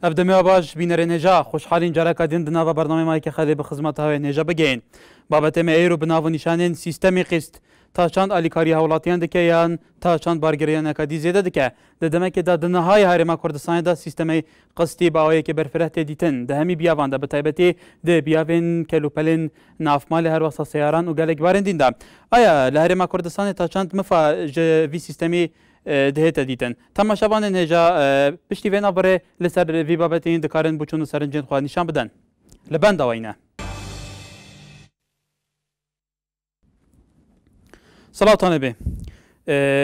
افدمی باش بینر نجا خوشحالین جرا دین دنا برنامه ما که خالی به خدمت های نجا بگین بابت ایرو بناو نشانین سیستمی قسط تا چند الیکاری حولاتیان دکه یان تا چند بارگریان اکادی زیاده دکه ددمه که د نهای هرما کردستان دا سیستمی قسطی باوی که برفرت دیتن ده همی بیاوان به تایبتی ده بیاوین کلوپلین نافمال هر وسط سیاران و گلک بارن دین دا آیا لهرما کردستان تا چند مفا وی سیستمی دهت دیتن تماشاوان نجا پشتی وینا بره لسر وی بابت این دکارن بچون سرنجین خواه نشان بدن لبند آوینه صلاتان به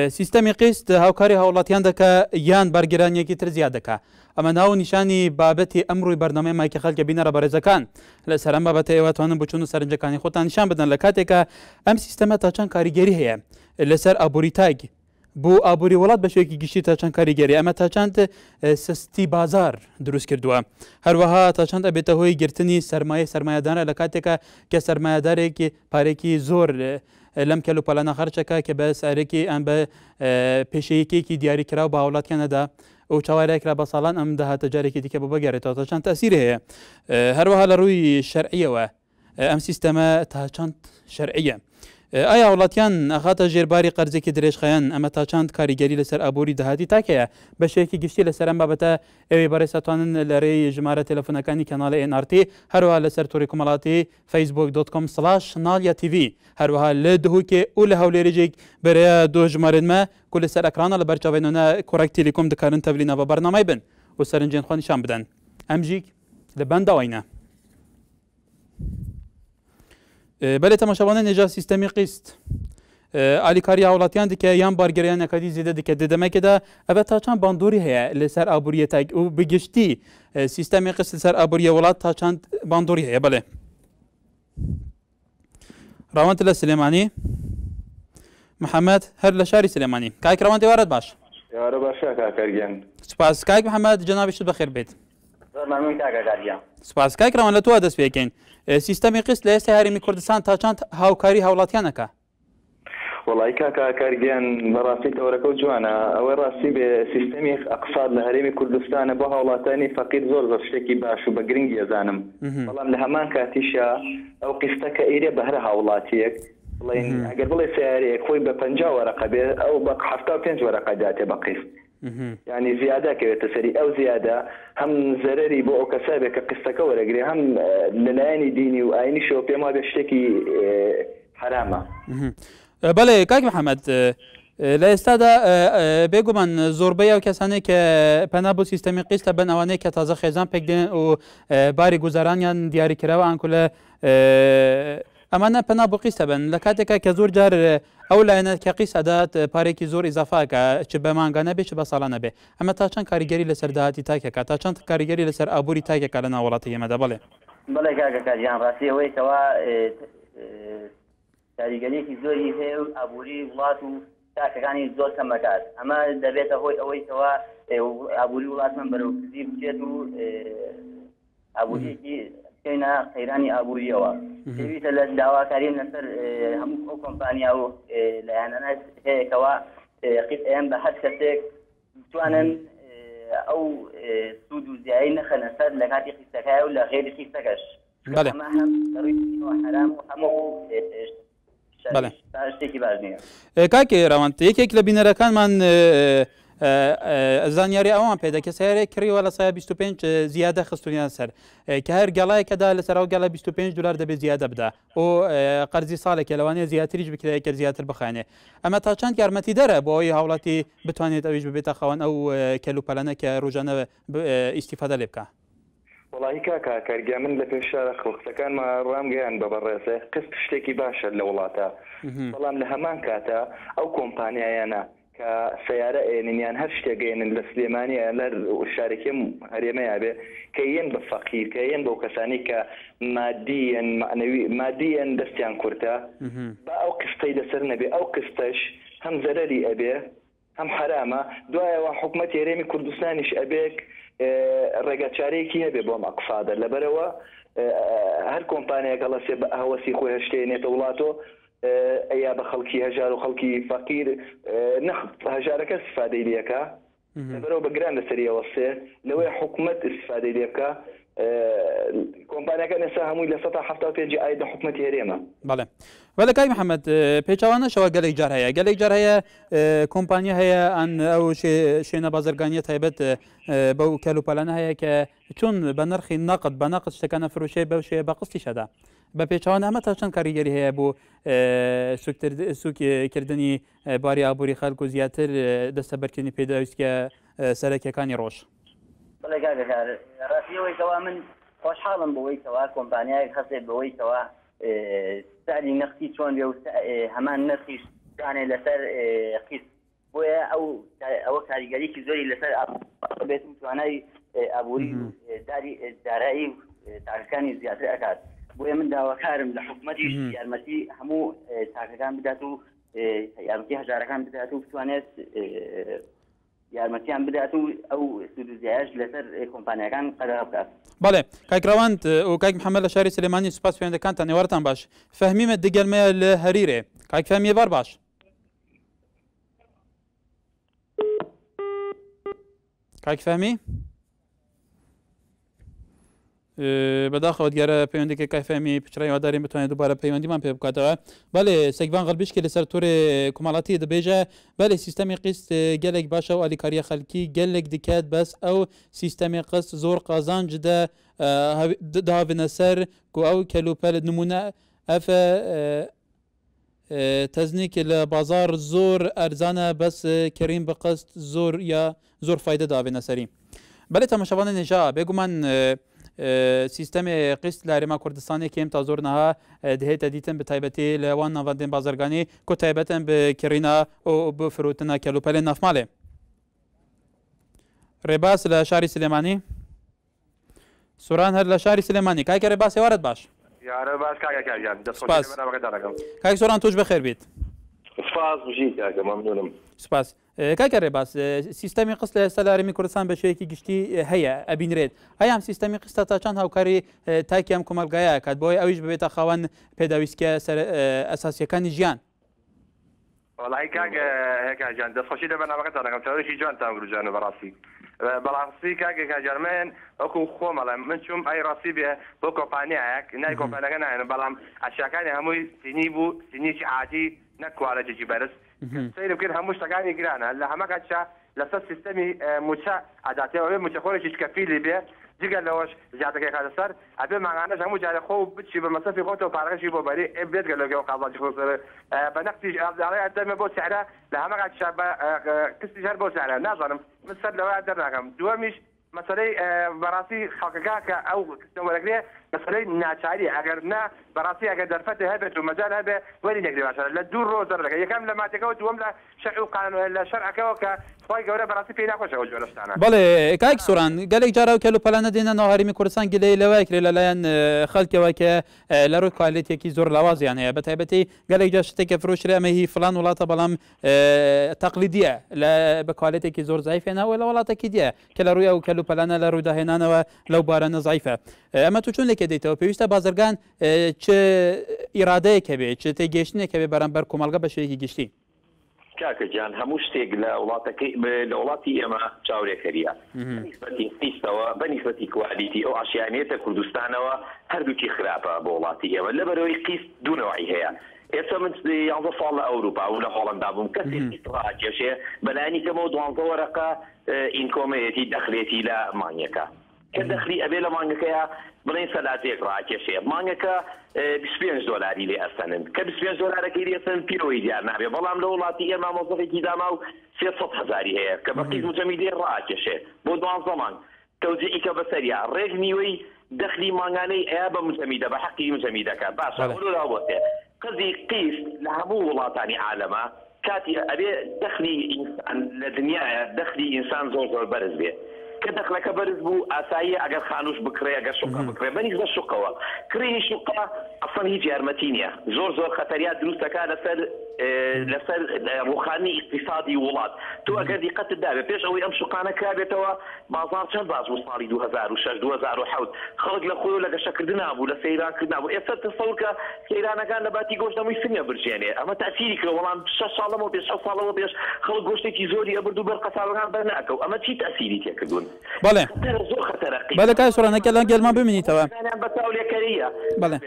سیستمی قسط هاوکاری هاولاتیان دکه یان برگرانی کی تر زیاده که اما ناو نشانی بابت امروی برنامه ما که خلق بینه را برزکان لسرم بابت ایواتوان بچون سرنجکانی خودتان نشان بدن لکاته که ام سیستم تا چند کاریگری هست لسر ابوری تاگ بو ابوری ولات بشوی گشتی تا چند کاریگری اما تا چند سستی بازار دروست کردوه هر وها تا چند ابیته هوی گرتنی سرمایه داره لکاته که سرمایه داره که پاره کی زور لم کلو پلانا خرچه که بس ارکی ام به پیشیکی کی دیاری کرا با اولاد کنده او چواره کرا با سالان ام ده تجاری کی دیگه بگیره تا چند تاثیره هر وها روی شرعیه و ام سیستم تا چند شرعیه آیا اولادیان اخات جرباری قرضی که درش خیان اما تا چند کاریگری لسر ابوری دهاتی تاکه بشه که گشتی لسر ام بابت اوی برای ستوانن لری جماره تلفنکانی کانال NRT هر وها لسر توری کمالاتی facebook.com/nalya.tv هر وها لدهو که اول هولی رجیک برای دو جمارن ما کل سر اکرانا لبرچاوینونا کورکتی لیکم دکارن تبلینا و برنامه بن و سرنجین خواه نشان بدن امجیک لبند آوینه بله تماشاوان نجا سیستمی قسط الیکاری حولاتیان دیگه یان بارگریان اکادی زیاده دیگه ددمه که دا اوه تا چند باندوری هیا لسر ابوریه تاگ او بگشتی سیستمی قسط لسر ابوریه ولات تا چند باندوری هیا بله روانت لسلیمانی محمد هر لشاری سلیمانی کاک روانت وارد باش یارو باشا کاکرگن سپاس کاک محمد جنابی شد بخیر بید ممنون کاکرگن سپاس کاک روان لتو دست بیکن سیستمی قسط لسه هرمی کردستان تا چند هاوکاری هولاتیانه که والله كاكرجان براسي توركو جوانا اول راسي بسيستمي اقصاد لهريمي كردستان بها ولاتاني فقير زور شتكي باشو بقرنجي زانم والله لهمان كاتيشا او قستك ايريا بهرها ولاتيك والله اگر بلي سياري خوي بفنجا ورقه او بق حفتا بنج ورقه جاتي بقيس يعني زياده كتسري او زياده هم زرري بو كسابك قستك ورقري هم للايني ديني وايني شوبي ما بشتكي حرامه بله کاک محمد لایستادا بگو من زوربه و کسانی که پناه بو سیستمی قسط بنوانه که تازه خیزان پکدین و باری گذرانیان دیاری کرده و انکل اما نه پناه بو قسط بن لکاته که زور جار اولانه که قسط داد پاره کی زور اضافه که چه به مانگانه به چه به سالانه به اما تا چند کاریگری لسر دهاتی تاکه که تا چند کاریگری لسر ابوری تاکه که لنا ولاتی مده بله بله کاکا راستی وی توا کاریگەریەکی زۆری هەیە و ئابووری وڵات و تاکەکانی زۆر کەمەکات ئەمە دەبێتە هۆی ئەوەیەوە ئابووری وڵاتمان بەرەوکزی بچێت و ئابووریەکی بکەینە قەیرانی ئابووریەوە پێویستە لە داواکاری لەسەر هەموو ئەو کۆمپانیا و لایەنانە هەیەکەوە قیسەیان بە هەر کەسێک بتوانن ئەو سوود و زیایی نەخەنە سەر لە کاتی قیسەکەیە و لە غێری قیسەکەش بله حرام و هەموو بله شتێکی باش نییە کاکی ڕەوانت یەکێک لە بینەرەکان من زانیاری ئەوان پێدا کە سیارێک کڕیوە لە سایە 25 زیادە خستویان سەر کە هەر گەڵایەکەدا لەسەر ئەو گەڵە 25 دلار دەبێت زیادە بدا و قەرزی ساڵێکە لەوانەیە زیاتریش بکرێت کە زیاتر بخانێ ئەمە تا چەند یارمەتی دەرە بۆ ئەوی هاوڵاتی بتوانێت ئەویش ببێتە خەوەن ئەو کەلوپەلەنە کە ڕۆژانە ئیستیفادە لێ بکە والله كاكرجا من لفشار خلق كان ما رام جان ببرزه قسط شتكي باشا لولاتا والله لهمان كاتا او كومبانيا انا كسياره يعني هر شتيجين السليمانيه الشركه هريمه ابي كاين بفقير كاين بو كساني ماديا معنوي ماديا دستيان كورتا او قسطي لسرنا بي او قسطش هم زرري ابي هم حرامه دوايا وحكمتي ريمي كردستانيش ابيك ڕێگەچارەیەکی هەبێ بۆم ئەقسادە لەبەرەوە هەر کۆمپانیایەک هەڵەسێ بە هەوەسی خۆی هەشتێنێتە وڵاتۆ ئەیا بە خەڵکی هەژار و خەڵکی فەقیر هەژارەکە استفادەی لێکە لەبەرەوە بەگران لەسەری ئەوەسێ لەوەی حکوومەت استفادەی لێ بکە کۆمپانیەکان ئێستا هەمووی لە 175 ئاید لە حکوومەتی هێرێمە. بەڵێ وەلە کاک محەممەد پێچوانەشەوە گەلێک جار هەیە گەلێک جار هەیە کۆمپانیا هەیە ئەن ئەو شوێنە بازرگانیە تایبەت بەو کەلوپەلانە هەیە کە چون بە نرخی نەقد بە نەقد شتەکانە فروشێ بەو شێ بە قستی شەدا بە پێچوان ئەمە تا چەند کاریگەری هەیە بۆ سوکردنی باری ئابووری خەڵک و زیاتر دەستە بەرکردنی پێداویستکە سەرەکیەکانی ڕۆژ. بەڵێ کاکەکار ڕاستیەوەی کەوا من خۆشحاڵم بەوەی کەوا کۆمپانیایەک هەستێت بەوەی کەوا ساری نرخی چۆن بێ و هەمان نرخیش دانێ لەسەر قیست بۆیە ئەوە کاریگەریکی زۆری لەسەر بێت توانای ئابووری دارایی تاکەکانی زیاتر ئەکات بۆیە من داواکارم لە حکوومەتیش یارمەتی هەموو تاکەکان بدات و یارمەتی هەژارەکان بدات و بتوانێت یارمەتیان بدات و ئەو سودوزیایش لەسەر کۆمپانیەکان قەدەغ بکات. بەڵێ کاکراوەند و کاک محەممەد لە شاری سلێمانی سوپاس پەیوەندەکانتان نێوارتان باش فەهمیمە دگەلمەیە لە هەریرێ کاک فەهمیە بار باش کاک فەهمی بەداخەوە دیارە پەیوەندێکی کاک فەهمی پچڕای وادارین بتوانێت دووبارە پەیوەندیمان پێ بکاتەوە. بەڵێ سەگڤان غەڵبیشکی لەسەر تۆرێ کومەڵاتی دەبێژە بەڵێ سیستەمی قیست گەلێک باشە و ئالیکاریە خەڵکی گەلێک دکات بەس ئەو سیستەمی قست زۆر قازانج داهاونە سەر و ئەو کەلوپەل نمونە ئەفە تەزنێکی لە بازار زۆر ئەرزانە بەس کەریم بە قست زۆر یا زۆر فایدە داهاونە سەری. بەڵێ تەماشاوانە نێژا بێگومان سیستەمی قست لە هەرێما کوردستانی کێم تا زۆر نەها دەهێتە دیتن بە تایبەتی لە وان ناوەندین بازرگانی کۆ تایبەتن بکردینە و بفروتنە کەلوپەلێ نافماڵێ. ڕێباس لە شاری سلێمانی سوران هەر لە شاری سلێمانی کاکە ڕێباس ێوارەت باش کاک سۆران تۆش بەخێر بیت. سپاس کاکە ڕێباس سیستەمی قست لە ئێستا لە هەرێمی کوردستان بە شێوەیەکی گشتی هەیە ئەبینرێت ئەیام سیستەمی قستە تا چەند هاوکاری تاکیام کۆمەلگایە کات بۆی ئەویش ببێتە خاوەن پێداویستکە ئەساسیەکانی ژیان. وڵی کاگەکجان دەستخۆشی لە بەنامەکەتان دەکەم چاوەشی جوانتان گروجانە بەڕاستی بەڕاستی کاگەکجارمێن وەکو خۆمەڵێم من چوم ئای ڕاستی بێ بۆ کۆمپانیایەک نای کۆمپانیەکە نایێنە بەڵام ئەشیاکانی هەمووی سینی بوو سینیی عادی نەکوالەتێکی بەرز سیر بکرد هەموو شتەکانی گرانە لە هەمە کاتشا لەسەر سیستەمی موچە ئاداتەوە موچەخۆرێکی کەفیلی بێ جگە لەوەش زیاتەکەی خاتە سەر ئەبێ ماغانەش هەموو جارە خۆ بچی بە مەسەفی خۆتەوە پارەکەشی بۆ بەری بێت گەلۆگەوە قازانجی خۆ بە نەقتی ئازاڕەیە دەمە بۆ سعرە لە هەمە کاتشا بە کستی هەر بۆ سعرە نازانم من سەر لەوە دەرناکەم دووەمیش مەسەلەی بەڕاستی خەڵکەکە کە ئەو کستەوەرەگرێ مەسەلەی ناچاری ئەگەر نا بەڕاستی ئەگەر دەرفەتە هەبێت و مەجال هەبێ وەری نەگری باشە لە دوو ڕۆژ دەرەکە یەکەم لە ماتێکەوە دووەم لە شەرع و قانون لە شەرعەکەەوە کە خۆی گەورە بەڕاستی پێی ناخۆشە ئەو جۆرە شتانە. بەڵێ کاک سۆران گەلێک جارە و کەلوپەلانە دێنە ناو هەرێمی کوردستان گلەی لەوەی کرێ لەلایەن خەڵکەوە کە لە ڕووی کوالیتێکی زۆر لاوازیان هەیە بە تایبەتی گەلێک جار شتێکە فرۆشرێ ئەمە هی فلان وڵاتە بەڵام تەقلیدیە بە کوالیتێکی زۆر زایفێنەوە لە وڵاتێکی دیە کە لە ڕووی ئەو کەلوپەلانە لە ڕووداهێنانەوە لەو بارانە زایفە. ئەمە تو چۆن لێکە دەیتەوە پێویستە بازرگان چ ئیرادەیەکە بێ چ تێگەشتنێکە بێ بەرامبەر کۆمەڵگە بە شێوەیەکی گشتی. کاکەجان هەموو شتێک لە وڵاتی ئێمە چاورێکەریە بەنسبەتی قیستەوە بەنسبەتی کوالیتی ئەو ئاشیانێتە کوردستانەوە هەردووکی خراپە بۆ وڵاتی ئێمە لەبەرەوەی قیست دوونەوەی هەیە. ئێستا من 11 ساڵ لە ئەوروپا و لە هۆڵەندا بووم کەسی ڕاکێشێ بەلایانی کەمەوە 12 وەرەقە ئینکۆمەیەتی دەخلێتی لە مانگەکە کە دەخلی ئەبێ لە مانگەکەیە بڵێن سەلاتێک ڕاکێشێ مانگەکە 25 دۆلاری لێ ئەستەنن کە 25 دۆلارەکەی لێسن پیرۆی دیار نابێ بەڵام لە وڵاتی ئێمە مۆزەفێکی داما و 300,000 هەیە کە بە قیز مجەمیدێ ڕاکێشێ بۆ 12 مانگ تەوزیعیکە بەسەریا ڕێک نیوەی دەخلی مانگانەی ئەیە بە مجەمیدە بە حەقی مجەمیدەکە باشە وڵاوەتێ قزی قیست لە هەموو وڵاتانی عالەمە کاتی ئەبێ دەخلی ئینسان لە دنیاە دەخلی ئینسان زۆر زۆر بەرز بێ کە دەخلەکە بەرز بوو ئاسایی ئەگەر خانوش بکرێ ئەگەر شوقە بکرێ بەنیز بە شوقەوە کڕینی شوقە ئەسڵ هیچ یارمەتی نییە زۆر زۆر خەتەریات دروستەکە لەسەر لەسەر ڕوخانی اقتصادی وڵات تۆ ئەگەر دیقەتت دابێ پێش ئەوەی ئەم شوقانە کرابێتەوە بازار چەند باش بوو ساڵی 2006 2007 خەڵک لە خۆی لە گەشەکردن نابوو لە سەیرانکرد نابوو ئێستا تەسەوور کە سەیرانەکان لە باتی گۆشت دەمووی سنگە برژێنێ ئەمە تاثیری کرد وەڵام 6 ساڵەوە پێش 6 ساڵەوە پێش خەڵک گۆشتێکی زۆری ئەبرد و بەر قەسابەکان بەرناکەوت ئەمە چی تاثیری تێکردوون بەڵێ زۆر خەتەرە بەڵێ کای سۆرانەکە لە گەلمان ببینیتەوە بەتاولێکەریە بەڵێ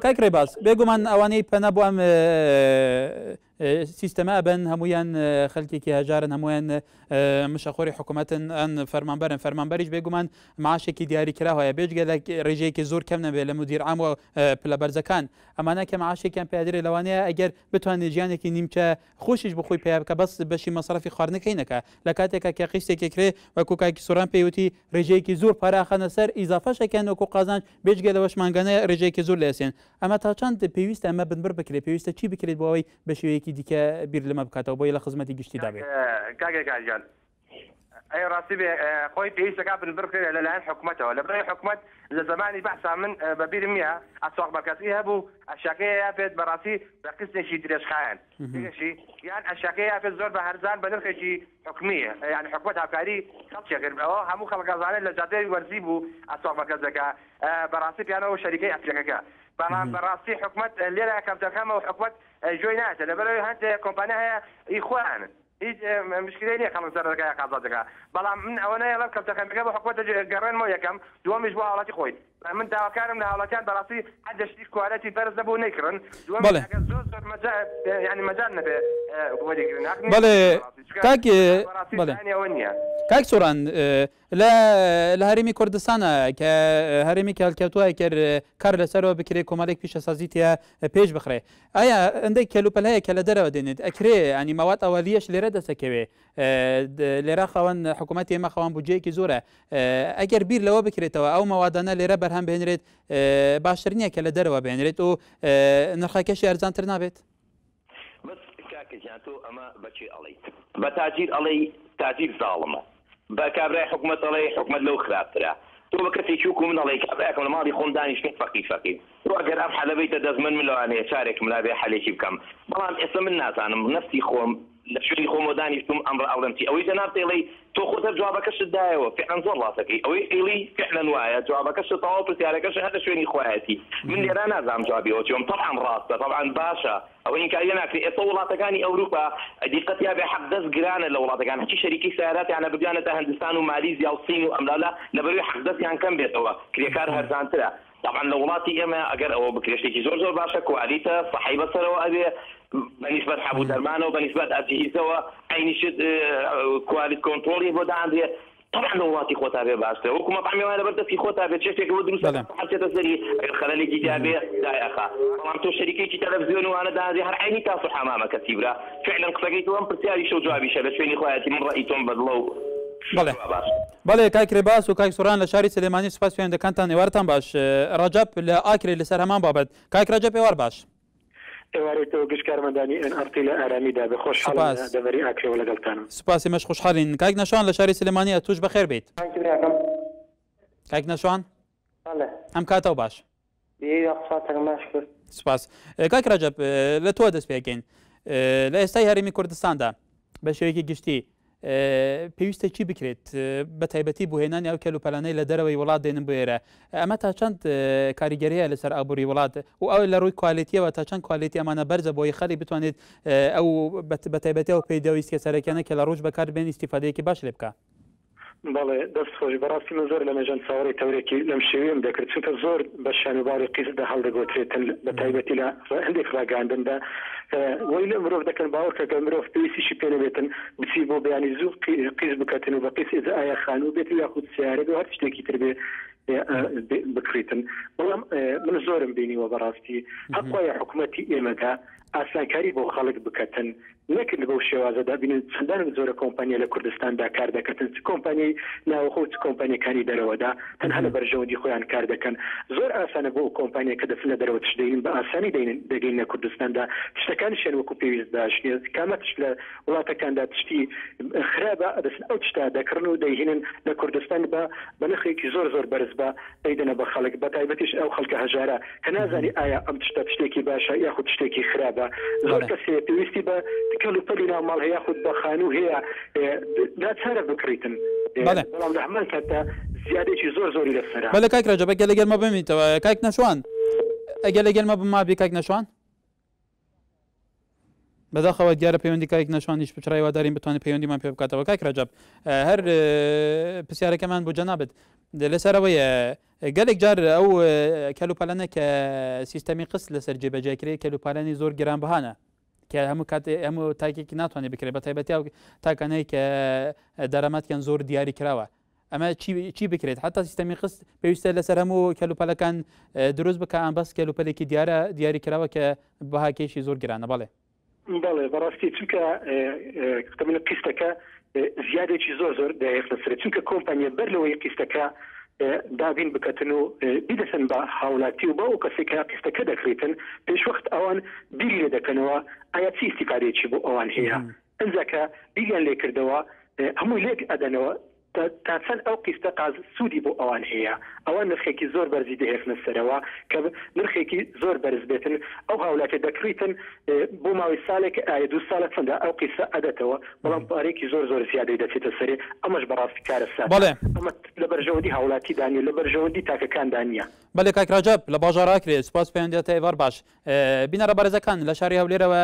کاک ڕێباز بێگومان ئەوانەی پەنا بۆ ئەم سیستەمە ئەبن هەمویان خەڵکێکی هەژارن هەمویان مشەخۆری حکوومەتن ئەن فەرمانبەرن فەرمانبەریش بێگومان معاشێکی دیاریکراوەیە بێجگە لە ڕێژەیەکی زۆر کەم نەبێت لە مدیر عام و پلەبەرزەکان ئەمانە کە معاشێکیان پێدرێت لەوانەیە ئەگەر بتوانێت ژیانێکی نیمچە خۆشیش بخۆی پێ بکە بەس بەشی مەسرفی خواردنەکەی نەکە لە کاتێکە کە قیستێکی کرێ وەکو کاکی سۆران پێیوتی ڕێژەیەکی زۆر پاراخەنە سەر ئیزافەشەکەن وەکو قازانج بێجگە لەوەش مانگانە ڕێژەیەکی زۆر لێسێن ئەمە تا چەند پێویستە ئەمە بنبەر بکرێت پێویستە چی بکرێت بۆ ئەوەی بە شێوەیەکی دیکە بیر لەمە بکاتەوە بۆی لە خزمەتی گشتی دابێت کاگەکان ئەی ڕاستی بێ خۆی پێویستەکە بنبەر بکرێت لەلایەن حکوومەتەوە لە بەرەی حکوومەت لە زمانی بەحسا من بەبیرم نییە ئەسواق بەکەسی هەبوو ئەشاکەیە پێت بەڕاستی بە قستێکی درێژخایەن یان ئەشاکەیە پێت زۆر بە هەرزان بە نرخێکی حکومیە یعنی حکوومەت هاوکاری خەڵکێکردەوە هەموو خەڵکەزانێت لە جادەی وەرزی بوو ئەسواق بەکەسەکە بەڕاستی پیانەوە شەریکەی ئەفریقەکە بەڵام بەڕاستی حکوومەت لێرە کەمتەکەمەوە حکوومەت جۆی ناتە لەبەرەوەی هەندێک کۆمپانیا هەیە ئیخوان هیچ مشکلەی نییە خەڵک سەرەکەی قازاتەکە بەڵام من ئەوە نایە لەم کەمتەکەمەکە بە حکوومەت گەڕێنمەوە یەکەم دووەمیش بۆ هاوڵاتی خۆی من داواکارم لە هاوڵاتیان بەڕاستی حد شتی کوالەتی بەرز دەبوو نەیکردن دووەمی زۆر زۆر یعنی مەجال نەبێ وەریگرن بەڵێ کاک سۆران لە هەرێمی کوردستانە کە هەرێمی هەڵکەوتووە کرد کار لەسەرەوە بکرێت کۆمەڵێک پیشەسازیتە پێش بخرێ ئایا ئەندەی کەلوپەل هەیە کە لە دەرەوە دێنێت ئەکرێ ئەنی ماوات ئەوەلیەش لێرە دەسەکەوێ لێرە خاوەن حکوومەتی ئێمە خاوەن بودجەیەکی زۆرە ئەگەر بیر لەوە بکرێتەوە ئەو مەوادانە لێرە بەرهەم بهێنرێت باشتر نییە کە لە دەرەوە بهێنرێت و نرخەکەشی ئەرزانتر نابێت بەس کاکەجان تۆ ئەمە بەچێ ئەڵێیت بە تاجیر ئەڵێی تاجیر زاڵمە بە کابرای حکوومەت ئەڵێ حکوومەت لەو خراپترە تۆ بە کەسێکی وکو من ئەڵێ کابراکەم لە ماڵی خۆم دانیشتین فەقیر تۆ ئەگەر ئەم حەلە بێتە دەست من لەوانەیە چارێکم لابێ حەلێکی بکەم بەڵام ئێستا من نازانم نەفسی خۆم لە شوێنی خۆمە دانیشتم ئەمڕ ئەوڵەمتی ئەوەی جەناب دەڵێ تۆ خۆتە جوابەکەشت دایەوە فعلا زۆر ڕاستەکەی ئەوەی ئێڵی فعلا وایە جوابەکەشت تەواو پرسیارەکەش هەر لە شوێنی خۆیەتی من لێرە نازانم جوابیەوە چۆن طبعا ڕاستە طبعا باشە ئەوەی ئینکاریە ناکرێت ئێستا وڵاتەکانی ئەوروپا دیقەتیا بێ حەق دەست گرانە لە وڵاتەکان هەچی شەریکی سیارەتیانە بگیانێتە هەندستان و مالیزیا و سین و ئەملالا لەبەروی حەق دەستیان کەم بێتەوە کرێکار هەرزانترە طبعا لە وڵاتی ئێمە ئەگەر ئەوە بکرێشتێکی زۆر زۆر باشە کوالیتە صحی بەسەرەوە ئەبێ بەنسبەت حەبوو دەرمانەوە بەنسبەت ئەجهیزەوە عینیشت کوالیت کۆنتڕۆڵی بۆ داهەندێ طبعا لە وڵاتی خۆتا بێ باشترە وەکو مەطعمیەوە لەبەر دەستی خۆتا بێت چێشتێک بۆ دروست حەچێتە سەری ئەگەر خەلەلێکی دابێ دایەخا بەڵام تۆ شەریکێکی تەلەڤیزیۆن وانە داهەندێ هەر عینی تاس و حەمامەکە تیبرا فعلا قسەکەی تۆ ئەم پرسیاریشە و جوابیشە لە شوێنی خۆیەتی من ڕەئی تۆم بەدڵە و بەڵێ کاک ڕێباز و کاک سۆران لە شاری سلێمانی سوپاس پێوەندەکانتان ئێوارتان باش ڕەجەب لە ئاکرێ لەسەر هەمان بابەت کاک ڕەجەب ئێوار باش ئێوارێتەوە گشتکارمەندانی NRT لە ئارامیدا بە خۆشحاڵ دەبەری ئاکرێەوە لەگەڵتانم سوپاسی مەش خۆشحاڵین کاک نەشوان لە شاری سلێمانی ئەتوش بەخێر بیت کاک نەشوان ئەم کاتەوە باش سوپاس کاک ڕەجەب لە تۆ دەست پێکەین لە ئێستای هەرێمی کوردستاندا بە شێوەیەکی گشتی پێویستە چی بکرێت بە تایبەتی بۆ هێنانی ئەو کەلوپەلانەی لە دەرەوەی وڵات دێنن بۆ ئێرە ئەمە تا چەند کاریگەریە لەسەر ئابووری وڵات و ئەو لە ڕووی کوالیتیەوە تا چەند کوالیتی ئەمانە بەرزە بۆی خەڵی بتوانێت ئەو بە تایبەتی ئەو پێداویستکە سەرەکیانە کە لە ڕۆژ بەکاربێن ئیستیفادەیەکی باش لێ بکە بەڵێ دەست خۆش بەڕاستی من زۆر لە مەژەن چاوەڕێی تەورێکی لەم شێوەیەم دەکرد چونکە زۆر بە شانوباری قیزدا هەڵدەگۆترێتن بە تایبەتی لە هەندێک ڕاگەاندندا وەی لە مرۆڤ دەکەن باوەڕکە کە مرۆڤ پێویستیشی پێ نەبێتن بچی بۆ بەیانی زوو قیز بکەتن و بە قیس ئێزە خان و بێت یاخود سیارەت و هەر شتێکی تر بێ بکڕیتن بەڵام من زۆرم بینیوە بەڕاستی هەقوایە حکوومەتی ئێمەدا ئاسانکاری بۆ خەڵک بکەتن نەکرد بەو شێوازەدا بینن چەندان زۆرە کۆمپانیا لە کوردستاندا کار دەکەن کۆمپانی ناوخۆ کۆمپانیەکانی دەرەوەدا تەنها لە بەرژەوەندی خۆیان کار دەکەن زۆر ئاسانە بۆ کۆمپانیا کە دەچن لە دەرەوە تش دەین بە ئاسانی دەگەین لە کوردستاندا شتەکانیشیان وەکو پێویست باشە کامە تش لە وڵاتەکاندا تشتی خراپە دەچن ئەو تشتا دەکڕن و دەیهێنن لە کوردستان بە نرخێکی زۆر بەرز بە دەیدەنە بە خەڵک بە تایبەتیش ئەو خەڵکە هەژارە کە نازانی ئایا ئەم تشتە شتێکی باشە یاخود شتێکی خراپە زۆر کەسێ پێویستی بە کەلوپەلی ناوماڵ هەیە یاخود بە خانوو هەیە ناچارە بکڕیتن بەڵام لە هەمان کاتە زیادێکی زۆری لەسەرە بەڵێ کاک ڕەجەب ئەگەر لەگەڵ مە بمێنیتەوە کاک نەشوان ئەگەر لەگەڵ مە بمابی کاک نەشوان بەداخەوە دیارە پەیوەندی کاک نەشوانیش پچڕای وادارین بتوانێت پەیوەندیمان پێ بکاتەوە کاک ڕەجەب هەر پرسیارەکەمان بۆ جەنابەت لەسەرەوەیە گەلێک جار ئەو کەلوپەلەنە کە سیستەمی قسط لەسەر جێبەجێکرێ کەلوپەلەنی زۆر گرانبەهانە کە هەموو تاکێکی ناتوانێت بکرێت بە تایبەتی ئەو تاکانەی کە دەرەمەتیان زۆر دیاری کراوە ئەمە چی بکرێت حتا سیستەمی قسط پێویستە لەسەر هەموو کەلوپەلەکان دروست بکە ئەم بەس کەلوپەلێکی دیاری کراوە کە بەهاکێشی زۆر گرانە بەڵێ بەڕاستی چونکە قستەکە قیستەکە زیادێکی زۆر دایخ لەسەر چونکە کۆمپانیا بەر لەوەی قیستەکە دابین بکەتن و بیدەسن بە هاوڵاتی و بە ئەو کەسێکە قیستەکە دەکرێتن پێشوەخت ئەوان بیری لێ دەکەنەوە ئایا چی ئیسیفادەیەکی بۆ ئەوان هەیە ئەنجاکە بیریان لێ کردەوە هەمووی لێک ئەدەنەوە تا چەند ئەو قیستە قاز سوودی بۆ ئەوان هەیە ئەوان نرخێکی زۆر بەرزی دەهێخنە سەرەوە کە نرخێکی زۆر بەرز بێتن ئەو هاوڵاتێ دەکریتن بۆ ماوەی ساڵێک ئایا 2 ساڵە چەندە ئەو قیسە ئەدەتەوە بەڵام پارێکی زۆر زیادەی دەچێتە سەرێ ئەمەش بەڕاستی کارە سات ئەمە لە بەرژەوەندی هاوڵاتی دانیە لە بەرژەوەندی تاکەکاندا نییە بەڵێ کاک ڕەجەب لە باژاراکرێت سوپاس پەیوەندیتە ئێوار باش بینەرە بەرزەکان لە شاری هەولێرەوە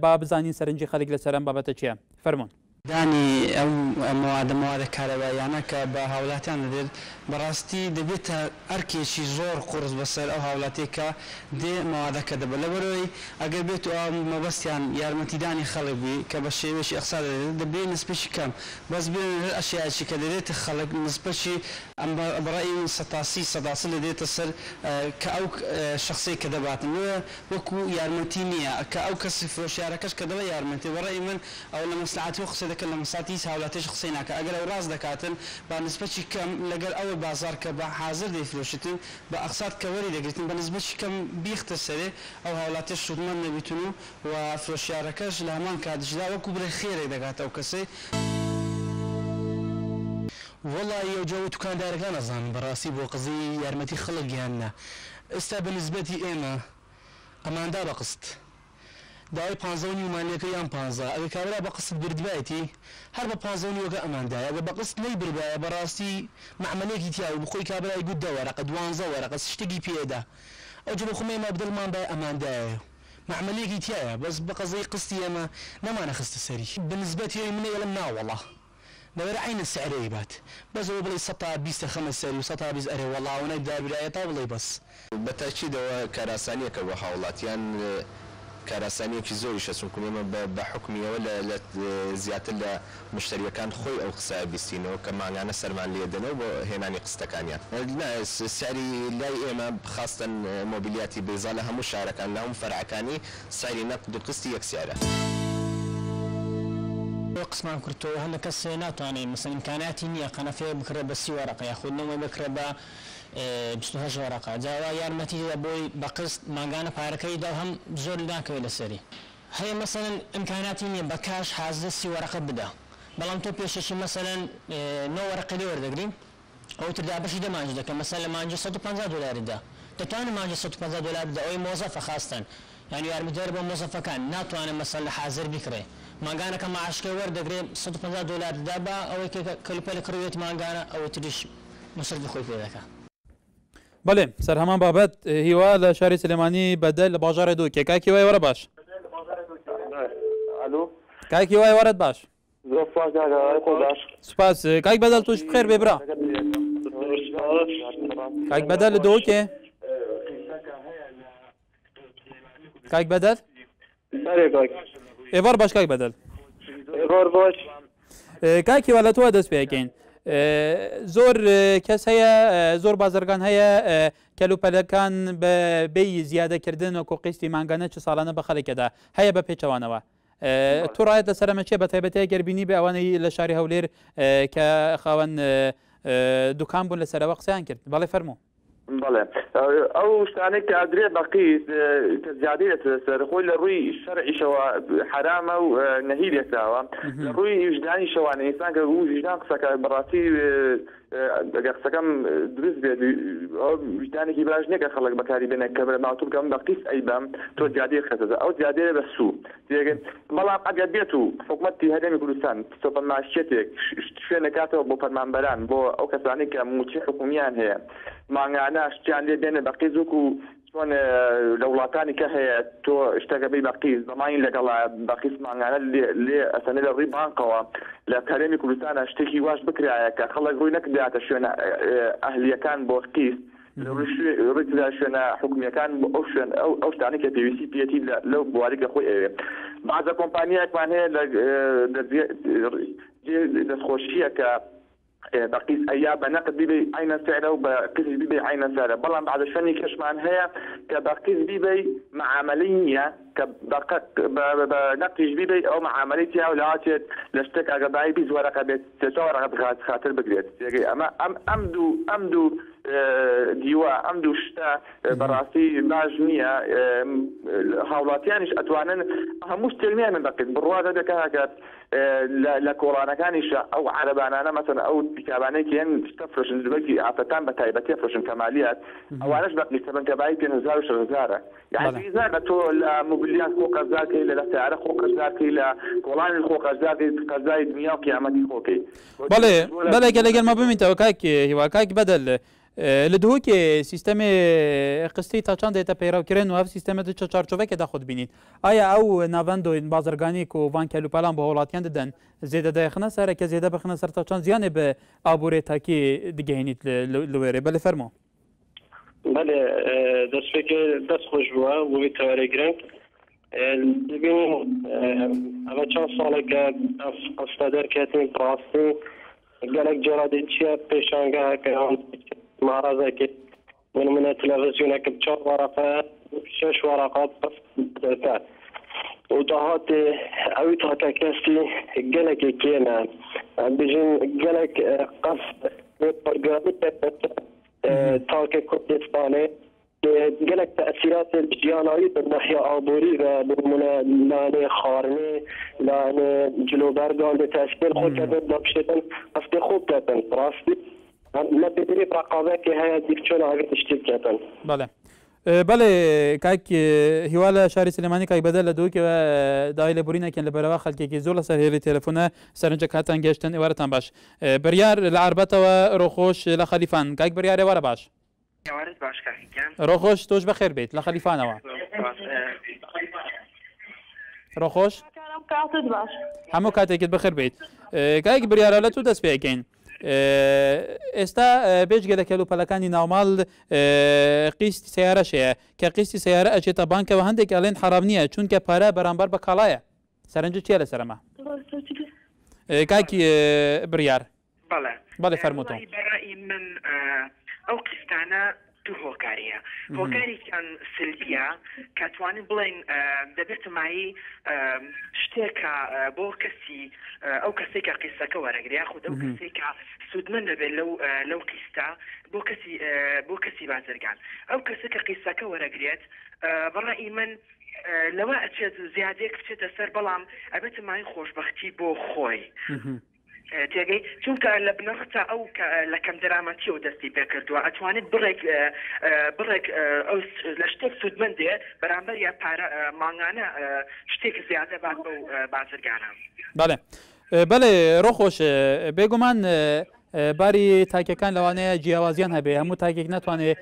با بزانین سەرنجی خەڵک لەسەر ئەم بابەتە چییە فەرموون دانی ئەو موادە کارەبایانە کە بە هاوڵاتیان دەدێت بەڕاستی دەبێتە ئەرکێکی زۆر قورس بەسەر ئەو هاوڵاتێکە دێ موادەکە دەبە لەبەرەوەی ئەگەر بێت و ئەو مەبەستیان یارمەتیدانی خەڵک بووی کە بە شێوێکی ئەقسا دەبێت نسبەشی کەم بەس بێن ئەشیاکی کە دەدێتە خەڵک نسبەشی ئەم بەڕای سەداسی لەدێتە سەر کە ئەو شخصەی کە دەباتن وەکو یارمەتی نییە کە ئەو کەسی فرۆشیارەکەش کە دەبە یارمەتی بەڕای من ئەو لە مەسلحاتی قسە دەکەن لە مەساتی هاوڵاتیش قسەی ناکە ئەگەر ئەو ڕاست دەکاتن با نسبەتی کەم لەگەر ئەوە بازار کە بە حاضر دەیفرۆشتن بە ئەقسات کە وەری دەگرتن بە نسبەتی کەم بیختە سەرێ ئەو هاوڵاتیش سوودمەند نەبیتن و فرۆشیارەکەش لە هەمان کاتژدا وەکو برای خێرێک دەگات ئەو کەسەی وەڵی ئەو جەوە دوکاندارەکان نەزانن بەڕاستی بۆ قزی یارمەتی خەڵک گیاننا ئێستا بە نسبەتی ئێمە ئەماندا بە قسط داوای 15 یان 15 ئەگە کابرا بە قسط بردبایەتی هەر بە 15 ئەماندایە ئەگە بە قسط نەی بردایە بەڕاستی معمەلێکی تیا و بخۆی کابرای گوت 10 وەرەقە 12 وەرەقە شتێکی پێدا ئەو جە بخۆمە ئێمە بدڵمان بای ئەماندایە معمەلێکی تایە بەس بە قەزەی قستی ئێمە نەمانە خستە سەری بنسبەتی منە ئێڵم ناوەڵە لەوەرە عینە سعرەی بات بەزەوە بڵێ 120 خەمە سەری و 120 ئەرێ وەڵاوەنەی دابرایەتا بڵێ بەس بەتاکیدەوە کاراسانیەکە بە هاوڵاتیان کاراسانیەکی زۆریشە چونکە ئێمە بە حکمیەوە لە زیاتر لە مشتریەکان خۆی ئەو قسە بیستینەوە کە ماگانە سەرمان لێدەنەوە بۆ هێنانی قستەکانیان ساری لای ئێمە خاستن مۆبیلیاتی بێزا لە هەموو شارەکان لە هەموو فەرعەکانی ساری نەقد و قستی یەکسیارە قسمان کردەوە هەندە کەس ناتوانێت مەسەڵەن ئیمکاناتی نییە قەنەفێ بکرێت بە 30 وەرەقە یاخود نەوەی بکرێت بە 28 وەرەقە جاوا یارمەتی بۆی بە قسط ماگانە پارەکەی دا هەم زۆر ناکەوێت لەسەری هەیە مەسەڵەن ئیمکاناتی نییە بە کاش حازە 30 وەرەقە بدە بەڵام تۆ پێشەشی مەسەڵەن 9 وەرەقە لێ وەردەگرین ئەو تردا بەشی دەمانج دەکەن مەسەڵەن لە مانجە 150 دلاردا دەتوانێت مانجە 150 دلار بدە ئەوەی مۆزەفە خاستن یعنی یارمەتیدەر بۆ مۆزەفەکان ناتوانێت مەسەڵەن لە حازر بکرێ ماگانەکە معاشکە وەردەگرێت 150 دلار دا بە ئەوەی کەلوپەلە کڕوێت ماگانە ئەوە تریش مصرفی خۆی پێ دەکات بەڵێ سەر هەمان بابەت هیوا لە شاری سلێمانی بەدەل لە باژارە دووکێ کاکی وای وەرە باش کاکی وای وەرەت باش سوپاس کاک بەدەل توش بخێر بێ برا کاک بەدەل لە دووکێ کاک بەدەل ئێوار باش کاک بەدەل کاکی وا لە تۆ دەست پێکەین زۆر کەس هەیە زۆر بازرگان هەیە کەلوپەلەکان بە بەی زیادەکردن وەکو قستی ماگانە چ ساڵانە بە خەڵکێدا هەیە بە پێچەوانەوە تو ڕایەت لەسەرمە چێ بە تایبەتی گەربینی بە ئەوانەی لە شاری هەولێر کە خاوەن دوکان بوون لەسەرەوە قسەیان کرد بەڵێ فەرموو بەڵێ ئەو شتانێک کە ئەدرێ بەقیس کە زیادەیەت سەر خۆی لە ڕووی شەرعیشەوە حرامە و نەهی لێکراوە لە ڕووی وجدانی شەوانە ئینسان کە وجدان قسەکە بەڕاستی ئەگەر قسەکەم دروست بێت وجدانێکی باش نییە کە خەڵک بەکاری بێنە کە ماوتور بکەم بەقیس ئەیبەم تۆ زیادەیە خەتەزە ئەو زیادەیە بە سوو تێگەن بەڵام ئەگەر بێت و حکومەتی هەرێمی کوردستان سۆپەرمارکێتێک شوێنە کاتەوە بۆ فەرمانبەران بۆ ئەو کەسانی کە موچی حکومیان هەیە مانگانە شتیان لێ بێنە بە قیز وەکو چۆن لە وڵاتانی کە هەیە تۆ شتەکە بی بە قیز زەمانی لەگەڵا بە قیس مانگانە لێ ئەسەنێ لە ڕووی بانکەوە لە کارێمی کوردستانە شتێکی واش بکرایە کە خەڵک ڕووی نەکرداتە شوێنە ئەهلیەکان بۆ قیس ڕێکدا شوێنە حکومیەکان ئەو شوێن ئەو شتانی کە پێویستی پێێتی لەو بوارێکە خۆی ئەوێ بەعزە کۆمپانیایەکمان هەیە دەستخۆشیە کە بەقیس ئەیا بە نەقد بیبێ عینە سعرە و بە قیس بیبێ عینە سعرە بەڵام بعد شوێنی کەشمان هەیە کە بە قیس بیبێ معاملەی نییە کە بە نەقدیش بیبێ ئەو معاملەی تیا و لەهاتێت لە شتێک ئەگەبایی بی زوەرەقە بێت تێچەوەڕقەت خاتر بگرێت ئەمە ئەم دوو دیوە ئەم دوو شتە بەڕاستی باش نییە هاوڵاتیانیش ئەتوانن هەموو شتێنیانە بەقیت بڕوادە دەکات لە کۆڵانەکانیشە ئەو عەرەبانانە مەسەن ئەو پیکابانەیەکیان شتە فرۆشن دبەکی ئافەتان بە تایبەتی فرۆشن کەمالیات ئەوانش بەقیت بنکەبایی 5000 یعنی زانە تۆ لە موبیلیان خۆ قەرزاکەی لە سیارە خۆ قەرزاکەی لە کۆڵانی خۆ قەرزای دنیا و قیامەتی خۆکەی بەڵێ گەلەگەلمە بمینتەوە کاکی هیواکاکی بەدەل لە دووکێ سیستەمی قستی تا چند دێتە پەیڕەوکردن و ئەو سیستەمە چ چارچۆڤێکێدا خۆت بینیت ئایا ئەو ناڤەندۆ بازرگانی و وان کەلوپەلان بە وڵاتیان دەدەن زێدە دایخنە سەرە کە زێدە بخنە سەر تا چەند زیانێ بە ئابوورێ تاکی دیگەهێنیت لەوێرە بەلێ فەرمۆ بەێ دەستێکی دەست خۆش بووە بۆی تەوارەی گرنگ ببین ئەمە چەند ساڵێکە قستا دەرکەتین ڕاستی گەلێک جۆرادی چیە پێشانگەکە مارازێکی منە تەلەڤیزیۆنێکە 4 وەرەقە 6 وەرەقات بەست و داهاتێ ئەوی تاکە کەسی گەلێکی کێنە بژین گەلێک قەس پەرگرانی تاکە کوردستانê gelek teesiratên jiyanayî bi nehiya aborî ve bimune lanê xwarinê lanê cilobergan de teşkil xwe kedin dapşedin hestê xwe kedin rastî me bêdîrê reqabekê heye dîkçona evê tiştî kedin بەڵێ کاک هیوا لە شاری سلێمانی کاک بەدە لە دووکەوە داوای لە بورینەکەن لەبەرەوە خەڵکێکی زۆر لەسەر هێڵی تەلەفۆنە سەرنجە کاتان گەشتن ئێوارەتان باش بڕیار لە عربەتەوە ڕۆخۆش لە خەلیفان کاک بڕیار ێوارە باش ڕۆخۆش تۆش بەخێر بێت لە خەلیفانەوە ڕۆخۆش هەموو کاتێکت بەخێر بێت کاک بڕیارە لە تو دەست پێکەین ئێستا بێژگە لە کەلوپەلەکانی ناوماڵ قیستی سیارەشەیە کە قیستی سیارە ئەچێتە بانکەوە هەندێک ئەڵێن حرام نییە چونکە پارە بەرامبەر بە کاڵایە سەرنجە چیە لەسەرەمە کاکی بڕیار بەڵێ فەرمووتەوە من ئەو قستانە دوو هۆکاریە هۆکاریان سلبیە کاتوانین بڵێن دەبێت مایی شتێکە بۆ کەسی ئەو کەسێکە قیسەکە وەرەگریا خود ئەو کەسێکە سوودمەند دەبێت لەو قیستا بۆ کەسی بازرگان ئەو کەسێکە قیسەکە وەرەگرێت بەڕای من لەوە ئەچێت زیادێک بچێتە سەر بەڵام ئەبێت مای خۆشبەختی بۆ خۆی تێگەی چونکە لە بنەڕەتە ئەو لە کەم دەرامەتی و دەستی پێکردووە ئەتوانێت بڕێک لە شتێک سوودمەندێ بەرامبەر یا پارە مانگانە شتێک زیادە بات بە بازرگانە بەڵێ ڕۆخۆش بێگومان باری تاکەکان لەوانەیە جیاوازیان هەبێ هەموو تاکێک ناتوانێت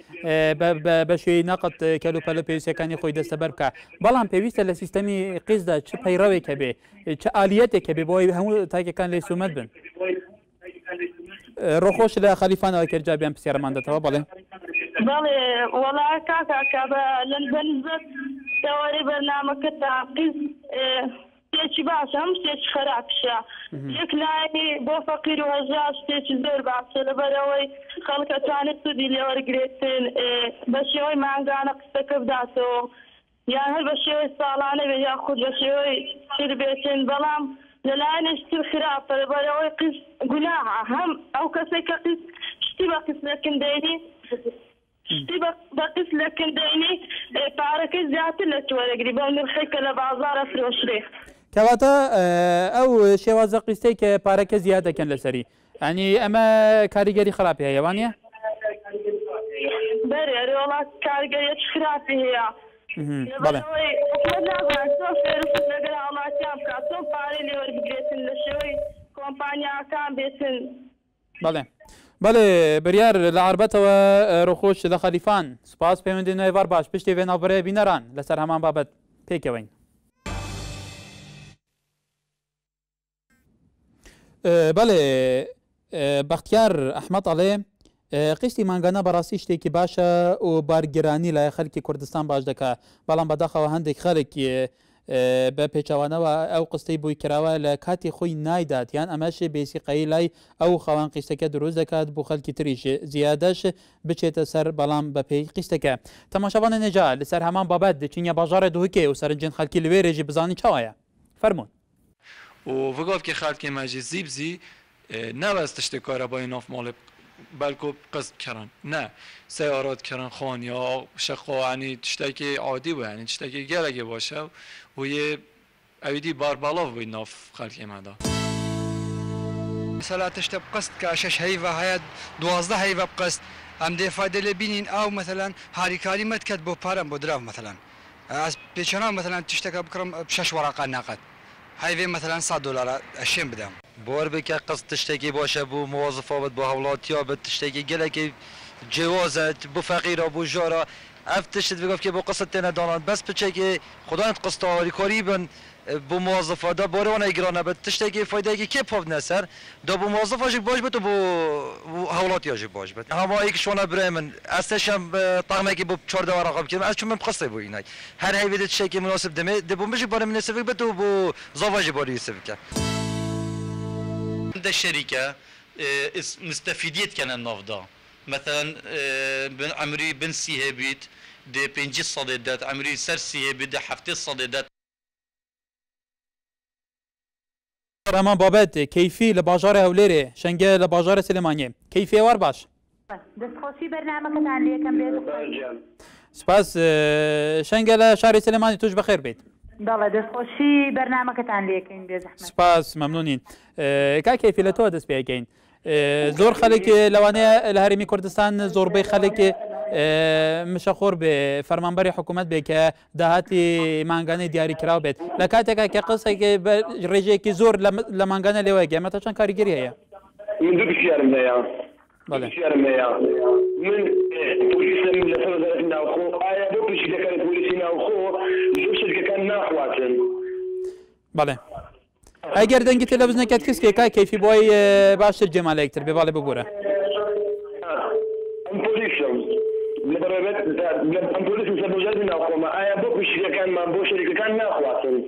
بە شێوەی نەقەت کەلوپەلە پێویستەکانی خۆی دەستەبەر بکە بەڵام پێویستە لە سیستەمی قیسدا چ پەیڕەوێکە بێ چ ئالیەتێکە بێ بۆی هەموو تاکەکان لێ سومەت بن ڕۆخۆش لە خەلیفانەوە کردجابیان پرسیارەمان دەتەوە بەڵێ وەڵا کاکە بەنسبەت دەوەری بەرنامەکە تاقیز شتێکی باشە هەم شتێکی خراپشە یەک لای بۆ فەقیر و هەژار شتێکی زۆر باشە لەبەرەوەی خەڵک ئەتوانێت سوودی لێوەرگرێتن بە شێوەی مانگانە قسەکە بداتەوە یان هەر بە شێوەی ساڵانە بێ یاخود بە شێوەی باخر بيتين بلام للاين اشتي خراف بلوي قس قناعة هم أو كسيك قس اشتي بقس لكن ديني اشتي بقس لكن ديني بارك الزيات اللي تولى قريبا نرخيك لبازار أفروشري كواتا أو شوازة قستيك بارك زيادة كان لسري يعني أما كاريجري خرابي هي وانيا بري والله كاريجري خرابي هي بله بله بریار لعربته و روخوش لخلیفان سپاس پیوندی نویوار باش پشتی وی نوبره بینران لسر همان بابت پیکوین بله بختیار احمد علی قستی مانگانه براسی شتێکی باشە و بارگرانی لای خەڵکی کوردستان باش دەکا بەڵام بەداخەوە هەندێک خەڵکی بە پێچەوانەوە ئەو قستەی بووی کراوە لە کاتی خۆی نایدات یان ئەمەش بێسیقەی لای ئەو خەوان قیستەکە دروست دەکات بۆ خەڵکی تریش زیادەش بچێتە سەر بەڵام بەپێی قیستەکە تەماشاوانە نێجا لەسەر هەمان بابەت دچینە باژارە دووکێ و سەرنجین خەڵکی لەوێ رێژی بزانی چاوایە فەرمونون و بگفت که خەڵکی مەژی زیبزی نەوەست شتێک کارەبای ناف ماڵێ بلکو قصد کردن نه سیارات کردن خان یا شقا یعنی تشتکی عادی و یعنی تشتکی گلگی باشه و یه اویدی بار بالا و ناف خلقی مادا مثلا تشتب قصد که 6 هیوه هاید 12 هیوه بقصد هم دی فایده لبینین او مثلا هاریکاری متکد بو پارم بو دراف مثلا از پیچنام مثلا تشتکه بکرم ب6 ورقه نقد هایوی مثلا $100 اشیم بدم بور بك قصد تشتكي باشه بو موظفات بو هولاتيا بتشتكي قالك جوازات بو فقيره بو جاره افتشت بگفت که بو قصد تنه دانان بس بچه خدا انت قسطاری قریبا بو موظفات دا باره وانا اگرانه بتشتكي فایده که پاف نسر دا بو موظفاش باش بتو بو هولاتیاش باش بت هوا یک شونه برمن استشم طعمه که بو 14 ورقه بكم از چون من قصه بو اینای هر هی بده تشتكي مناسب دمه دبو مش باره مناسب بتو بو زواج باره يسفك عند الشركة مستفيدية كان النفط مثلا بن عمري بن سيهبيت دي بنجي صديدات عمري سر سيهبيت دي حفتي صديدات رمان بابت كيفي لباجار هوليري شنگه لباجار سليمانية كيفي وار باش دستخوشي برنامج كان ليكم بيت سپاس شنگه لشاري سليماني توش بخير بيت بله دستخوشی برنامجتان لیکن بزحمت سپاس ممنونين كيفي لتو دست بيكين زور خلق لوانه الهرمي كردستان زور بي خلق مشخور به فرمانبری حکومت به که دهاتی مانگانه دیاری کراو بید لکاته که قصه که رژه که زور لمانگانه لیوگه متا چند کارگیری هیا من دو بشيارم هيا بله بشيارم هيا من بوليس من لسبب ناخو آیا دو بشي كان بوليس ناخو جوش كان ناخواتن بله اگر دنگی تلویزیون نکرد کس که کیفی بای باش جمال اکتر به بالا بگوره ام بوليسم لبرابط ام بوليس سبوجات ناخو ما آیا دو بشي كان ما بو شركه كان ناخواتن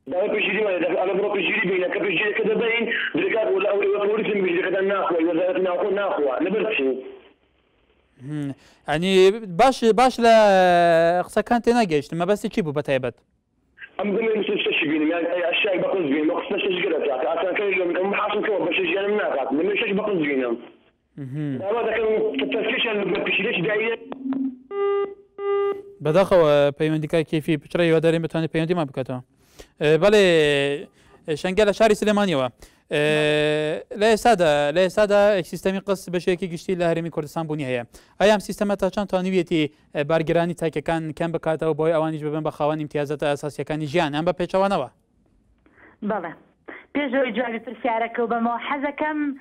ده بيجري ما ده انا بروح بيجري بينا كبيجري كده باين درجات ولا بوليس بيجري كده ناخو وزاره ناخو نبرتشي يعني باش لا قصه كانت ناقشت ما بس تجيبوا بتايبت ام دمي مش بيني يعني اشياء بقص بيني ما قصناش تشجرت يعني عشان كان اليوم محاصم كوا باش يجي انا ناقص ما مش بقص بينهم هذا كان التفكير انه بيشيلش دايره بداخل پیوندی کیفی بچرا یاد داریم بتونه پیوندی ما بکاتو بله شنگل شهری سلیمانی و لا ساده سیستمی قص بشه که گشتی لهرمی کردستان بونی هیا ایام سیستم تا چند تانیویتی برگرانی تا که کم بکاته و بای اوانیج ببن بخوان امتیازات اساسی کانی جیان ام به پیچوانه و بله پیجو جوابی پرسیاره که بما حزکم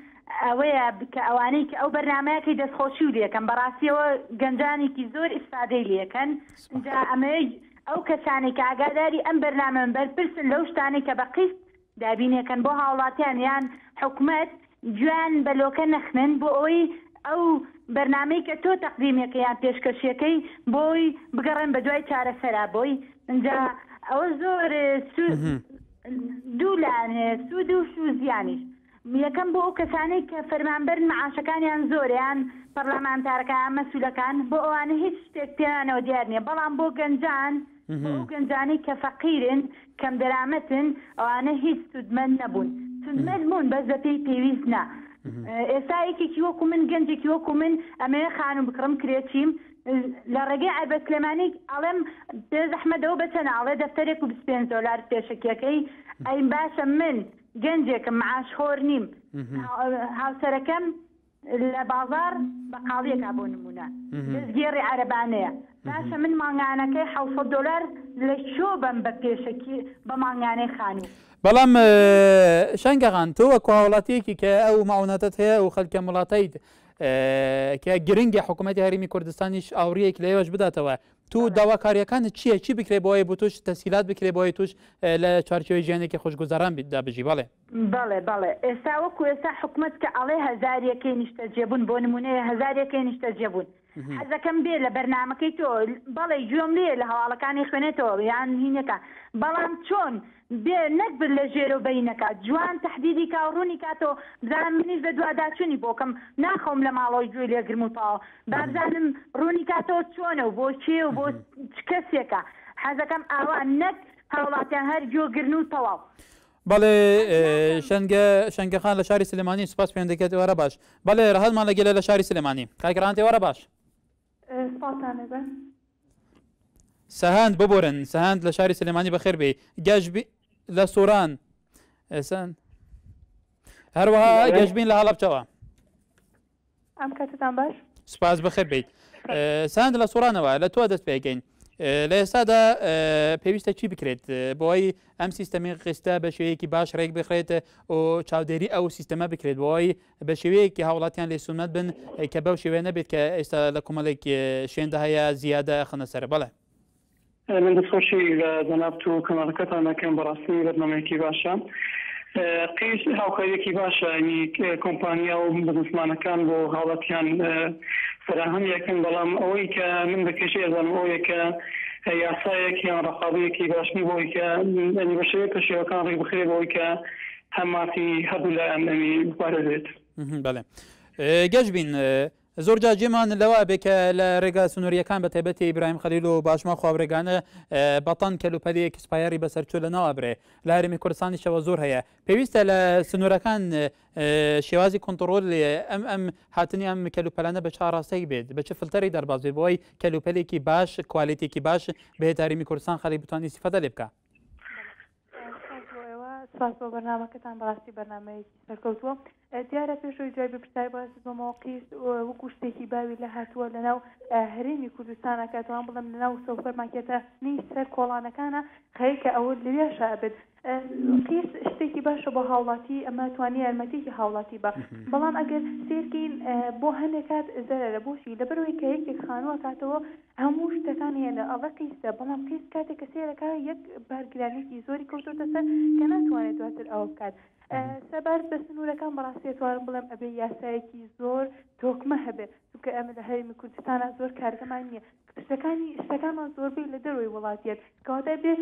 اوه كأواني كأو برنامج دست خوشودية كان براسي وجنجاني كزور استفاديلية كان جاء أمي أو كساني كعقداري أم برنامج برسن لوش تاني كبقيس دابيني كان بوها ولاتيان يعني حكومات جوان بلوكن نخنن بوي أو برنامج كتو تقديمي كيان تشكشيكي بوي بقرن بدوي شارع سرابوي جاء أو زور دولان سودو شو زيانيش یەکەم بۆ ئەو کەسانەی کە فەرمانبەرن معاشەکانیان زۆریان پەرلەمانتارەکان مەسوولەکان بۆ ئەوانە هیچ شتێک پێیانەوە دیار نییە بەڵام بۆ گەنجان ئەو گەنجانەی کە فەقیرن کەم دەرامەتن ئەوانە هیچ سودمەند نەبوون سودمەند بوون بەس بەپێی پێویست نا ئێستا یەکێکی وەکو من گەنجێکی وەکو من ئەمەیە خانوم بکڕم کرێچیم لە ڕێگەی ئایبەت سلێمانی ئەڵێم بێ زەحمەتەوە بچەنە ئەڵێ دەفتەرێک و 25 دۆلار پێشەکیەکەی ئەی باشە من گەنجێکم معاشخۆر نیم هاوسەرەکەم لە بازار بەقاڵیەکا بۆ نمونە دەستگێڕی عەرەبانەیە باشە من مانگانەکەی 700 دۆلار لە شۆ بم بە پێشەکی بە مانگانەی خانوو بەڵام شەنگەغان تۆ وەکو هاوڵاتیەکی کە ئەو ماونەتت هەیە و خەڵکە وڵاتیت کە گرنگی حکوومەتی هەرێمی کوردستانیش ئاوریەک لەوەش بداتەوە تو داواکاریەکانت چییە چی بکرێت بۆی بۆ توش تەسهیلات بکرێت بۆی توش لە چارچەوەی ژیانێکی خۆشگوزاران دابژی بەڵێ بەڵێ ئێستا وەکو ئێستا حکوومەت کە ئەڵێ هەزارێکی نیشتە جێبوون بۆ نمونەیە هەزارێکی نیشتە جێبوون حەزەکەم بێ لە بەرنامەکەی تۆ بەڵێ گوێم لێ لە هەواڵەکانی خوێنێتەوە یان هینەکە بەڵام چۆن بێ نەکبر لە ژێرە و بەینەکە جوان تهدیدی کا ڕوونی کاتۆ بزانم منیش بە دوواداچوونی بۆکەم ناخۆم لە ماڵەوەی گوێ لێگرم و تاوە بابزانم ڕوونی کاتەوە چۆنە و بۆ چێ و بۆ کەسێکە حەزەکەم ئاوان نەک هاوڵاتیان هەر گوێگرن و تەواو بەڵێ شەنگەخان لە شاری سلێمانی سوپاس پێیان دەکەێت وەرە باش بەڵێ ڕەهەتمان لەگەلە لە شاری سلێمانی کاکرانتێ وەرە باش سەهاند ببورن سەهاند لە شاری سلێمانی بەخێر بێ گەشبی لە سووران ئێسان هەروەها گەشبین لە هەڵەبجەوە ئەم کاتتان باش سوپاس بەخێر بیت سەهاند لە سوورانەوە لە تۆ دەست پێگەین لە ئێستادا پێویستە چی بکرێت بۆی ئەم سیستەمی قستە بە شێوەیەکی باش ڕێک بخرێت و چاودێری ئەو سیستەمە بکرێت بۆی بە شێوەیەکی هاوڵاتیان لێ سونەت بن کە بەو شێوەیە نەبێت کە ئێستا لە کۆمەڵێک شوێندا هەیە زیادە خەنە سەر بەڵێ من دەستخۆشی لە جەناب و کەمەڵەکەتان دەکەم بەڕاستی بەرنامەیەکی باشە قیس هاوکاریەکی باشە ینی کۆمپانیا و بزنسمانەکان بۆ هاوڵاتیان فراهەم یەکەن بەڵام ئەوەی کە من بەکەشی ئەزانم ئەوەیە کە یاسایەک یان ڕقابەیەکی باشنی بۆی کە ئەنی بە شێوەیە کەشێوەکان ڕێک بخرێ بۆی کە هەماتی هەردوو لە ئەمنەمی بپارێزێت بەڵێ گەشت بین زۆر جاجێمان لەوە بێ کە لە ڕێگا سنووریەکان بە تایبەتی ئیبراهیم خەلیل و باشما خواوڕێگانە بەتەن کەلوپەلەیەک سپایاری بەسەرچوو لەناوە برێ لە هەرێمی کوردستانیشەوە زۆر هەیە پێویستە لە سنوورەکان شێوازی کۆنتڕۆل ئەم هاتنی ئەم کەلوپەلانە بە چاڕاستەی بێت بە چه فلتەری دەرباز بێت بۆی کەلوپەلێکی باش کوالیتێکی باش بەهێت هەرێمی کوردستان خەڵک بتوانانی استیفادە لێ بکە سپاس بۆ بەرنامەکەتان بەڕاستی بەرنامەیەکی سەرکەوتووە دیارە پێشەوەی جای بپرسای باسی بۆمەوە قیس وەکو شتێکی باوی لە هاتووە لەناو هەرێمی کوردستانە کاتوان بڵم لەناو سوپەرمارکێتەنی سەر کۆڵانەکانە خەریکە ئەوە لەوێشە ئەبێت قیس شتێکی باشە بۆ هاوڵاتی ئەمە توانی یارمەتێکی هاوڵاتی بە بەڵام ئەگەر سێرکەین بۆ هەندێک کات زەرە بۆشی لەبەرەوەی کە یەکێک خانووە کاتەوە هەموو شتەکان هێنە ئەڵە قیسە بەڵام قیس کاتێک کە سێرەکە یەک بارگرانێکی زۆری کەوتۆتە سەر کە ناتوانێت دواتر ئەوە بکات سەبارەت بە سنوورەکان بەڕاستی توانم بڵێم ئەبێ یاسایەکی زۆر تۆکمە هەبێت چونکە ئەمە لە هەرێمی کوردستانە زۆر کارگەمان نییە شتەکانمان زۆربەی لە دەروی وڵاتیت کەواتە بێ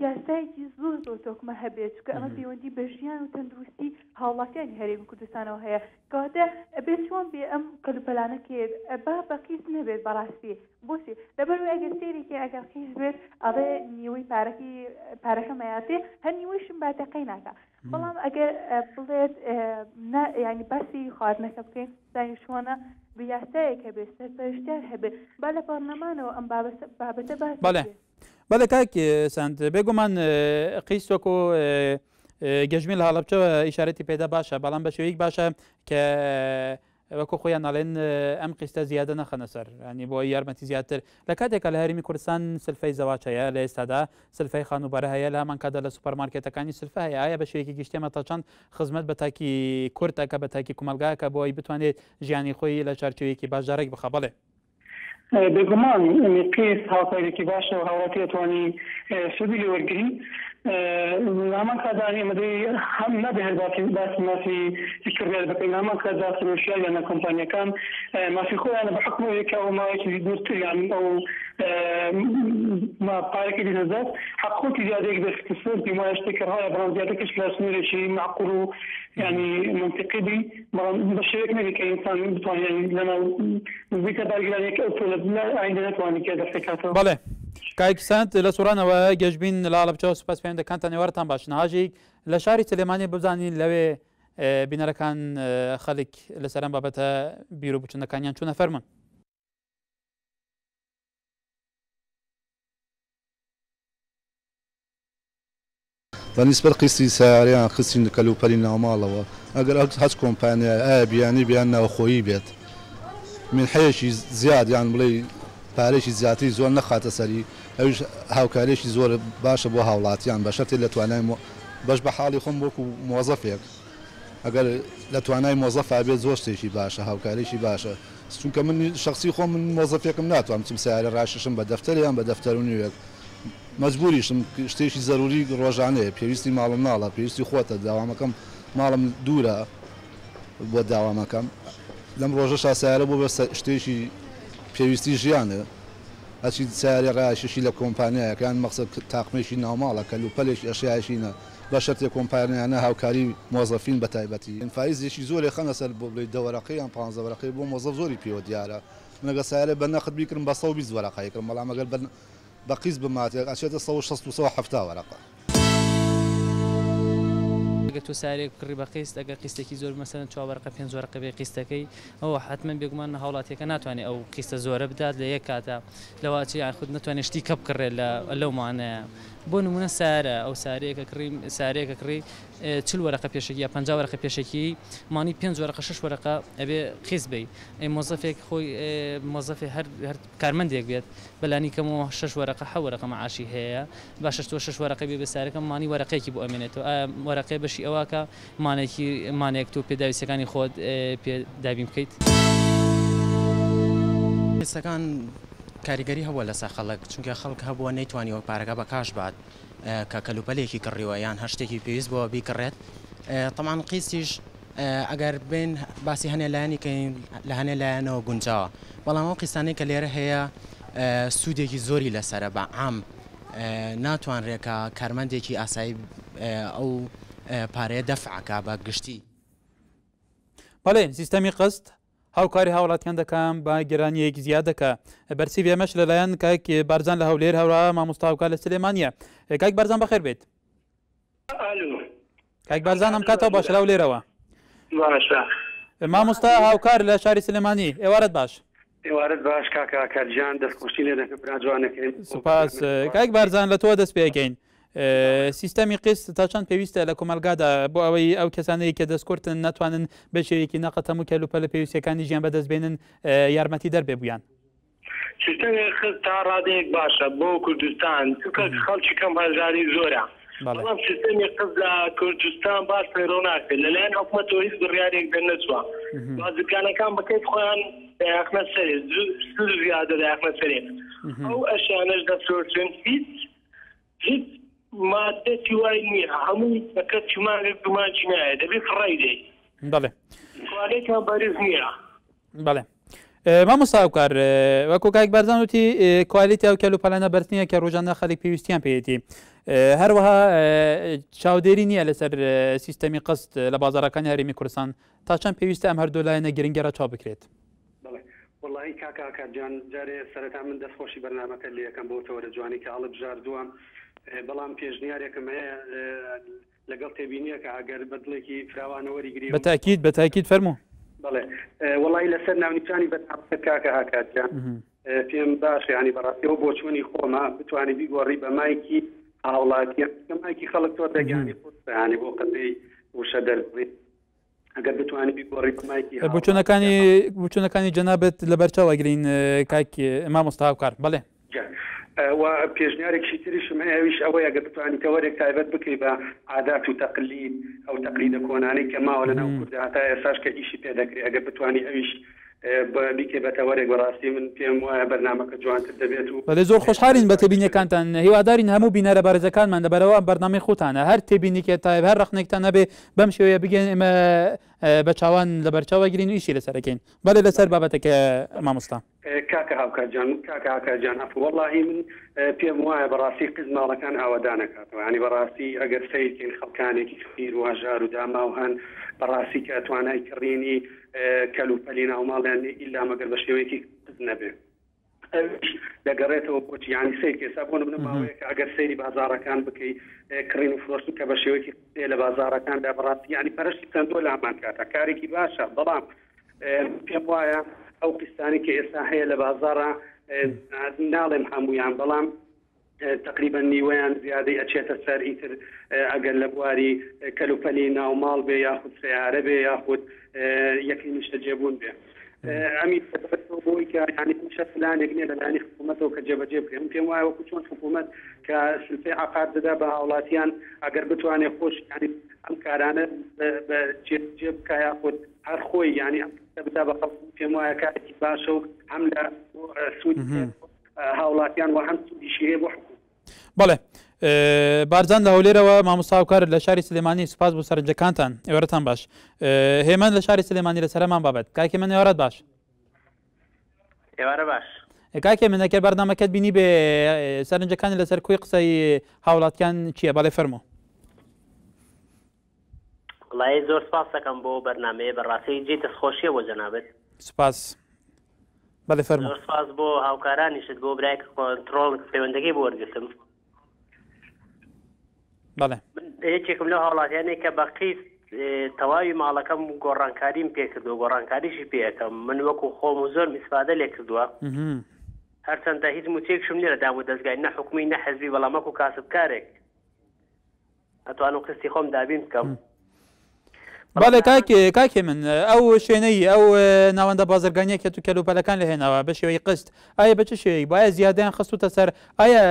یاسایەکی زۆر تۆکمە هەبێت چونکە ئەمە پەیوەندی بە ژیان و تەندروستی هاوڵاتیانی هەرێمی کوردستانەوە هەیە کەواتە ئەبێ چۆن بێ ئەم کەلوپەلانەکێت با بە قیس نەبێت بەڕاستی بۆچی لەبەرەوەی ئەگەر سێرێکی ئەگەر قیس بێت ئەڵێ نیوەی پارەکە مەیاتێ هەر نیوەیشم باتەقەی ناکە بەڵام ئەگەر بڵێت ینی باسی خواردنەکە بکەین زانی شۆنە بیاستەیەک هەبێت سەرپەرشتیار هەبێت با لە پەرلەمانەوە ئەم بابەتە باس بەڵێ کاک سند بێگومان قیس وەکو گەژمی لە هەڵەبجەوە ئیشارەتی پێدا باشە بەڵام بە شێوەیەک باشە کە وەکو خۆیان ناڵێن ئەم قیستە زیادە نەخەنە سەر ینی بۆ یارمەتی زیاتر لە کاتێکە لە هەرێمی کوردستان سلفەی زەواج هەیە لە ئێستادا سلفەی خانوبەرە هەیە لە هەمان کاتدا لە سوپەرمارکێتەکانی سلفە هەیە ئایا بە شێوەیەکی گشتێمە تا چەند خزمەت بە تاکی کورتەکە بە تاکی کومەلگاکە بۆی بتوانێت ژیانی خۆی لە چارچێوەیەکی باشدارێک بخە بڵێ بێگومان قیس هاوکاریەکی باشە و هاوڵاتی ئەتوانی سودی لێ وەرگری هەمان کاتدانی ئەمەدەی هەم نەبێت باسی مافی کردێت بکەین هەمان کاتدا فرۆشیار یانە کۆمپانیەکان مافی خۆیانە بە حکمەوەیەکە ئەو ماوەیەکی دوورتریان ئەو پارێکی دەدات حقوقی زیادەیەک دەستکسر دیمای شتێکە ڕایە بەڵام زیاترکەش لە سنوورێکی معقول و ینی منطقی بی بەڵام بە شێوەیەک نەبێت کە ئینسان بتوانێت لەناو نزیکە بارگرانێک ئەو پۆلە ئایندە نەتوانێت کە دەستێکاتەوە بەڵێ کاکسانت لە سوورانەوە گەشتبین لە ئاڵەبجە سوپاس پێم دەکەن تەنێوەرتان باش نهاژێک لە شاری سلێمانی بزانین لەوێ بینەرەکان خەڵک لەسەرم بابەتە بیر و بچوونەکانیان چوونە فەرمون. بەنسبەت قستی سیارەیان خستین کەلوپەلی ناوماڵەوە ئەگەر هەچ کۆمپانیا ئایا بیانی بیان ناوخۆیی بێت من حەیەکی زیاد یان بڵێ پارێکی زیاتری زۆر نەخاتە سەری ئەوش هاوکارێکی زۆر باشە بۆ هاوڵاتیان بە شەرتێ لە توانای بەش بە حاڵی خۆم وەکو مۆزەفێک ئەگەر لە توانای مۆزەفا بێت زۆر شتێکی باشە هاوکارێکی باشە چونکە من شخصی خۆم من مۆزەفێکم ناتوانم چم سیارە ڕاششم بە دەفتەریان بە دەفتەر و نوێک مەجبوریشم شتێکی زەروری ڕۆژانەیە پێویستی ماڵم ناڵە پێویستی خۆتە داوامەکەم ماڵم دوورە بۆ داوامەکەم لەم ڕۆژەشا سیارە بۆ بە شتێکی پێویستی ژیانە ئەچی سیارە ڕایشی لە کۆمپانیایەکان مەقسەد تاقمێکی ناوماڵە کەلوپەلێکی ئەشیایشینە بە شەرتێک کۆمپانیانە هاوکاری مۆزەفین بە تایبەتی فایزێکی زۆرێ خەنە سەر بۆ بڵێ دەوەرەقەیان 15 وەرەقەی بۆ مۆزەف زۆری پێوە دیارە منەگە سیارە بە نەخت بیکردم بە 120 وەرەقەیەکردم بەڵام ئەگەر بە قیس بماتێک ئەچێتە 160 وەرەقە ئەگەر تۆ سارێک کڕی بە قیست ئەگەر قیستێکی زۆر مەسەرەن 4 وەرەقە 5 وەرەقە بێ قیستەکەی ئەوە حتمما بێگومان هاوڵاتیەکە ناتوانێت ئەو قیستە زۆرە بدات لە یەک کاتە لەواچی خود ناتوانێت شتی کە بکڕێت لەو مانەیە بۆ نمونە سارە ئەو سارەیەکە کڕی 40 وەرەقە پێشکی یا 50 وەرەقە پێشکی مانی 5 وەرەقە 6 وەرەقە ئەبێ قیس بی ئەی مۆزەفێک خۆی مۆزەفی هەر کارمەندێک بێت بەلانی کەمەوە 6 وەرەقە 7 وەرەقە مەعاشی هەیە باشە تۆ 6 وەرەقە بێ بە سارەکە مانی وەرەقەیەکی بۆ ئەمێنێتەوە وەرەقەی بەشی ئەوەکە مانێک تۆ پێداویستەکانی خۆت پێدابین بکەیت. پێستەکان کاریگەری هەبووە لەسەر خەڵک چونکە خەڵک هەبووە نەیتوانیەوە پارەکە بە کاش بات کە کەلوپەلێکی کڕیوە یان هەر شتێکی پێویست بۆ بیکڕێت تەمان قیستیش ئەگەر بین باسی هەنێ لایەنی کەین لە هەنێ لایەنەوە گونجاوە بەڵام ئەو قیستانەی کە لێرە هەیە سوودێکی زۆری لەسرە بە عام ناتوانرێکە کارمەندێکی ئاسایی ئەو پارەیە دەفعکە بە گشتی. بەڵێ سیستەمی قست هاوکاری هاوڵاتیان دەکەم بە گرانیەکی زیاد دەکە بەرسی بێمەش لەلایەن کاک بارزان لە هەولێر هەورا مامۆستا هاوکار لە سلێمانیە کاک بارزان بەخێر بێت. کاک بارزان ئەم کاتەوە باشە لە هەولێرەوە مامۆستا هاوکار لە شاری سلێمانی ئێوارەت باش. ئێوارەت باش کاکە کارجان دەستخۆشی لێ دەکەم براجوانەکەین. سوپاس کاک بارزان لە تۆ دەست پێکەین. سیستەمی قست تا چەند پێویستە لە کۆمەلگادا بۆ ئەوەی ئەو کەسانەی کە دەستکورتن ناتوانن بە شێوەیەکی نەقەت هەموو کەلوپەلە پێویستەکانی ژیان بەدەستبێنن یارمەتی دەربێ بوویان. سیستەمی قست تا ڕادەیەک باشە بۆ کوردستان چونکە خەڵکی کەم هەژاری زۆرە بەڵام سیستەمی قست لە کوردستان باش پەیڕۆ ناکرێت لەلایەن حکوومەتەوە هیچ بڕیارێک نەچووە بازرگانەکان بەکەیت خۆیان دایاخنە سەرێ زۆر زیادە دایاخنە سەرێ ئەو ئەشیانەش دەفرۆچن هیچ مادەتی وای نییە هەمووی بەکە چمانێک دومانچی نایە دەبێت فڕای دێ بەڵێ کوالێکیان بەرز نییە. بەڵێ مامۆستا هاوکار وەکو کاک بارزان وتی کوالیتی ئەو کەلوپەلانە بەرز نییە کە ڕۆژانە خەڵک پێویستیان پێێتی هەروەها چاودێری نییە لەسەر سیستەمی قست لە بازاڕەکانی هەرێمی کوردستان تا چەند پێویستە ئەم هەردوو لایەنە گرنگێرە چاو بکرێت. وڵی کاکجان جارێ سەرەتا من دەستخۆشی بەرنامەکە لێ یەکەم بۆ تەوەرە جوانی کە هەڵبژاردووە بەڵام پێشنیارێکم هەیە لەگەڵ تێبینیە کە ئەگەر بەدڵێکی فراوانەوەری گری بەتاکید فەرموو. بەڵێ وڵی لەسەر ناونیچانی بەتابسە کاکە هاکاتیان پێم باش ینی بەڕاستیەوە بۆ چوونی خۆمە بتوانانی بیگۆڕی بە مایکی هاوڵاتیە مایکی خەڵک تۆ دەگەانی خۆیانی بۆ قەدەی وشە دەربێت ئەگەر بتوانانی بیگۆڕی بە مایکی بچوونەکانی جەنابەت لە بەرچاو ئەگرین کاک مامۆستا هاوکار بەڵێ و پێشنیارێکی تریشم هەیەویش ئەوەی ئەگەر بتوانانی کەوەرێک تایبەت بکەی بە عادات و تەقلید ئەو تەقلیدە کۆنانەی کە ماوە لەناو کوردە هەتا ئێساش کە ئیشی پێ دەکرێت ئەگەر بتوانی ئەویش بیکێ بەتەوەرێک بەڕاستی من پێم وایە بەرنامەکە جوانتر دەبێت و بەڵێ زۆر خۆشحالین بە تێبینیەکانتان هیوادارین هەموو بینەرە بارزەکانمان لەبەرەوە بەرنامەی خۆتانە هەر تێبینیکێت تایب هەر ڕەخنێکتان نەبێ بەم شێوەیە بگەین ئێمە بە چاوان لە بەرچاوە گرین و ئیشی لەسەرەکەین بەڵێ لەسەر بابەتەکە مامۆستا کاکە هاوکارجان ئەف وەڵاهی من پێم وایە بەڕاستی قزماڵەکان ئاوەدانەکاتەوە ینی بەڕاستی ئەگەر سیرکەین خەڵکانێکی خیر و هەژار و داما و هەن بەڕاستی کە توانای کڕینی کەلوپەلی ناوماڵیان ئیلا مەگەر بە شێوەیەکی قز نەبێت دەگەڕێتەوە بۆچی ینی سێک ئێستا بۆ نمونە ماوەیەکە ئەگەر سەیری بازارەکان بکەی کڕین و فرۆشتن کە بە شێوەیەکی لە بازارەکاندا بەڕاستی ینی پەرشتی چەندۆ لامان کاتە کارێکی باشە بەڵام پێم وایە ئەو قستانی کە ئێستا هەیە لە بازارە ناڵێم هەمویان بەڵام تقریبا نیوەیان زیادەی ئەچێتە سەر ئیتر ئەگەر لە بواری کەلوپەلی ناوماڵ بێ یاخود سیارە بێ یاخود یەکی نیشتە جێبوون بێ ئەمی بۆی کە ینی شە فلانێک نیە لەلایەنی حکوومەتەوە کە جێبەجێ بکرێن پێم وایە وەکو چۆن حکوومەت کە سلفەی عقار دەدا بە هاوڵاتیان ئەگەر بتوانێت خۆش ینی ئەم کارانە بە جێ بکە یاخود هەر خۆی ینی ئەم بدا بە خەڵک پێم وایە کارێکی باشە و هەم لە سوودی هاوڵاتیان و هەم سوودیشی هەیە بۆ حکوومەت. بەڵێ بارزان لە هەولێرەوە مامۆستا هاوکار لە شاری سلێمانی سوپاس بۆ سەرنجەکانتان ئێوەرەتان باش هێمن لە شاری سلێمانی لەسەرمان بابەت کاکێ من ئێوەرەت باش ئێوارە باش کاکێ من ئەگەر بەرنامەکەت بینی بێ سەرنجەکانی لەسەر کوی قسەی هاوڵاتیان چییە بەڵێ فەرموو وڵای زۆر سپاس دەکەم بۆ بەرنامەیە بەڕاستی جێ دەستخۆشیە بۆ جەنابەت سپاس بەڵێ فەرموو زۆر سپاس بۆ هاوکارانیشت بۆ برایەک کۆنتڕۆڵ پەیوەندەکەی بۆ وەرگرتم بەڵێ یەکێکم لەو هاوڵاتیانەیە کە بە قیست تەواوی ماڵەکەم گۆڕانکاریم پێ کردو گۆڕانکاریشی پێەکەم من وەکو خۆم و زۆر میسپادە لێ کردووە هەرچەندە هیچ موچێکشم لێرە دام و دەستگای نە حکومی نە حەزبی بەڵام وەکو کاسبکارێک ئەتوانم قستی خۆم دابین بکەم بەڵێ کاکێ من ئەو شوێنەی ئەو ناوەندە بازرگانیە کە تو کەلوپەلەکان لە هێناوە بە شێوەی قست ئایا بە چ شێوەیەک باە زیادیان خستوتە سەر ئایا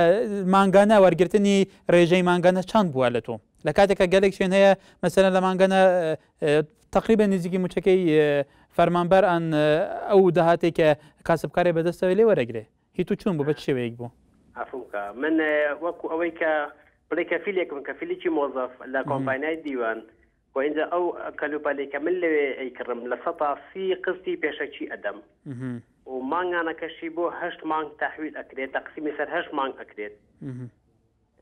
مانگانە وەرگرتنی ڕێژەی مانگانە چەند بووە لە تۆ لە کاتێکە گەلێک شوێن هەیە مەسەلەن لە مانگانە تقریبا نزیکی موچەکەی فەرمانبەر ئەن ئەو داهاتێک کە کاسبکارێ بەدەستەوە لێ وەرەگرێ هی تو چوون بوو بە چ شێوەیەک بوو عفوکە من وەکو ئەوەی کە بڵێ کەفیلێکم کەفیلێکی مۆزەف لە کۆمپانیای دیوان وإنجا أو كلوبالي كمل يكرم لسطا في قصتي بيشكي أدم ومان أنا كشيبو هشت مان تحويل أكريت تقسيم سر هشت مان أكريت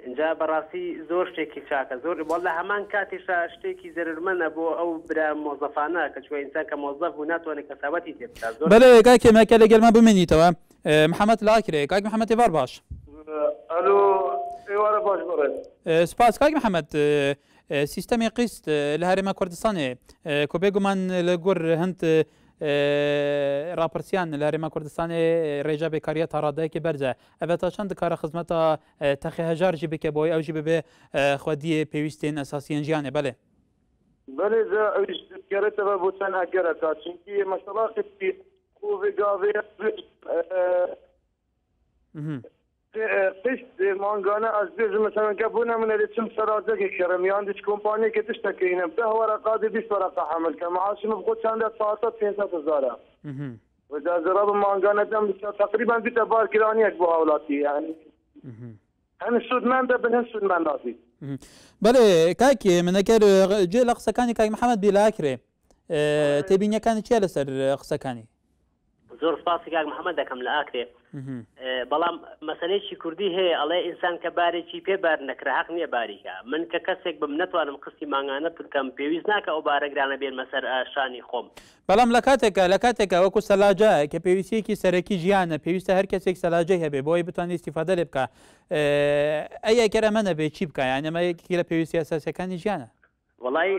إنجا براسي زور شتيكي شاكا زور والله همان كاتي شتيكي زر من أبو أو برا موظفانا كشوي إنسان كموظف ونات وأنا كسابتي تبتا زور بلا كاكي ما كلا قال ما بمني توا محمد لاكري كاك محمد إبار باش ألو إيوارا باش برد سباس كاك محمد سیستەمی قیست لە هەرێما کوردستانێ کۆ بێگومان لە گۆر هەند راپرسیان لە هەرێما کوردستانێ ڕێژە بێکاریە تا ڕادەیەکی بەرزە ئەبێ تا چەند کارە خزمەتە تەخی هەژارژی بکە بۆی ئەوژی ببێ خودیە پێویستێن ئەساسیەن ژیانێ بەڵێ بله گەرێتەوە بۆ چەند ئەگەرە تا چونکی مەسەڵا قستی خوێ گاوێ قشت مانگانه از بیز مثلا قبونا من اللي تم سرازك كرميان ديش كومباني كتش تكينا به ورقه 20 ورقه حمل كمعاش مبغوت عندها ساعات 3000 وإذا زراب مانگانه دم تقريبا بتبار كرانيك بو اولاتي يعني هن السود من ده بن السود من ناسي بله كاكي من اگر جي لقسكاني كاك محمد بلاكري تبينيا كان چي لسر قسكاني زۆر سپاسی کاک محەممەد دەکەم لە ئاکرێ بەڵام مەسەلەیەکی کوردی هەیە ئەڵێ ئینسان کە بارێکی پێبار نەکرا حەق نییە باریکە من کە کەسێک بم نەتوانم قستی ماگانە بکەم پێویست ناکە ئەو بارەگرانە بێن مەسەر ئاشانی خۆم بەڵام لە کاتێکە وەکو سەلاجە کە پێویستیەکی سەرەکی ژیانە پێویستە هەر کەسێک سەلاجەی هەبێ بۆی بتوانێت استیفادە لێ بکە ئەیە کەرەمە نەبێ چی بکە یان ئەمەیەکی لە پێویستی ئەساسیەکانی ژیانە وڵی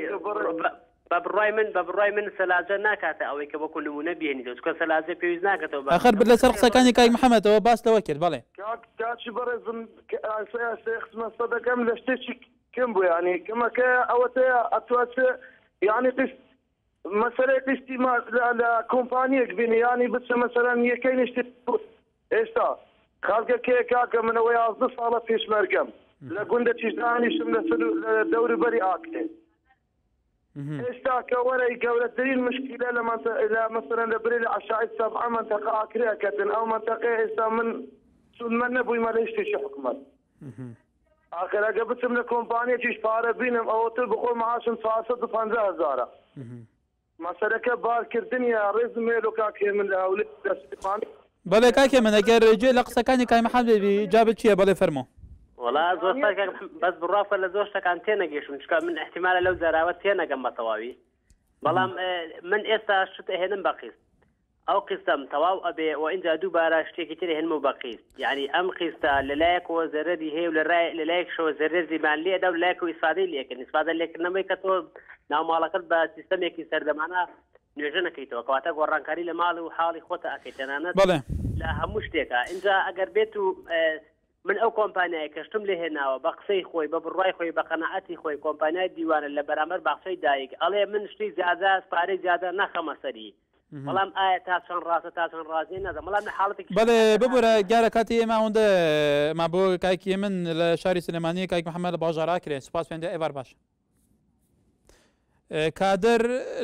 بە بڕای من سەلاجە ناکاتە ئەوەی کە وەکو نمونە بێنیتەوە چکە سەلاجە پێویست ناکاتەوە ئەخر لەسەر قسەکانی کاک محەممەدەوە باس لەوە کرد بەڵێ کاچی بەڕێزم قسمەستە دەکەم لە شتێکی کەم بوو ینی کەمەکە ئەوەتەیە ئەتواتە یعنی قست مەسەلەی قستی لە کۆمپانیەک بینی ینی بچە مەسەرەن یەکەی نشتی ئێستا خەڵکەکەیە کاکە منەوەی 11 ساڵە پێشمەرگەم لە گوندە چیزدانیشم لە دەوروبەری ئاکتێ ئێستا کە وەرەی گەورەترین مشکلە لە مەسەرەن لە برێ لە عەشای سەبعە منتەقە ئاکرێکەتن ئەو منتەقەی ئێستا من سودمە نەبوویمە لە شتێکی حکومەت ئاخر ئەگە بچم لە کۆمپانیەکیش پارە بینم ئەوەتر بخۆ معاشم 450,000 مەسەلەکە بارکردنیە ڕێزم هێلۆ کاکێ من لە هەولێر دەستیخوان بەڵێ کاکێ من ئەگەر گوێ لە قسەکانی کاک محەممەد بێ جابت چییە بەڵێ فەرموو وڵا زۆر بەس بڕافە لە زۆر شتەکان تێنەگەیشتم چکە من احتیمالە لەو زەراوە تێنەگەم بەتەواوی بەڵام من ئێستا شت هێنم بە قیست ئەو قستەم تەواو ئەبێ و اینجا دووبارە شتێکی تری هەنمو بە قیست یعنی ئەم قیستە لەلایەکەوە زەرەری هەیە و لەلایەکشەوە زەرەرزیمان لێدا و لایەکەوە ئیسفادەی لێکردن ئیسفادە لێکردنەوەی کە تۆ ناوماڵەکەت بە سیستەمێکی سەردەمانە نوێژە نەکەیتەوە کەواتە گۆڕانکاری لە ماڵ و حاڵی خۆتە ئەکەیت تەنانەت لە هەموو شتێکە اینجا ئەگەر بێت و من ئەو کۆمپانیای کەشتم لێ هێناوە بە قسەی خۆی بە بڕوای خۆی بە قەنەعەتی خۆی کۆمپانیای دیوانە لە بەرامبەر باخچەی دایک ئەڵێ من شتی زیادە پارەی زیادە نەخەمە سەری بەڵام ئایا تا چەند ڕاستە تا چەند ڕازی نەدەم بەڵام لە حاڵەتێکی بەڵێ ببوورە گارە کاتی ئێمە هەوەندە ما بۆ کایکی من لە شاری سلێمانی کایک محەممەد لە باژارا کرێ سوپاس پێندە ئێوار باش کادر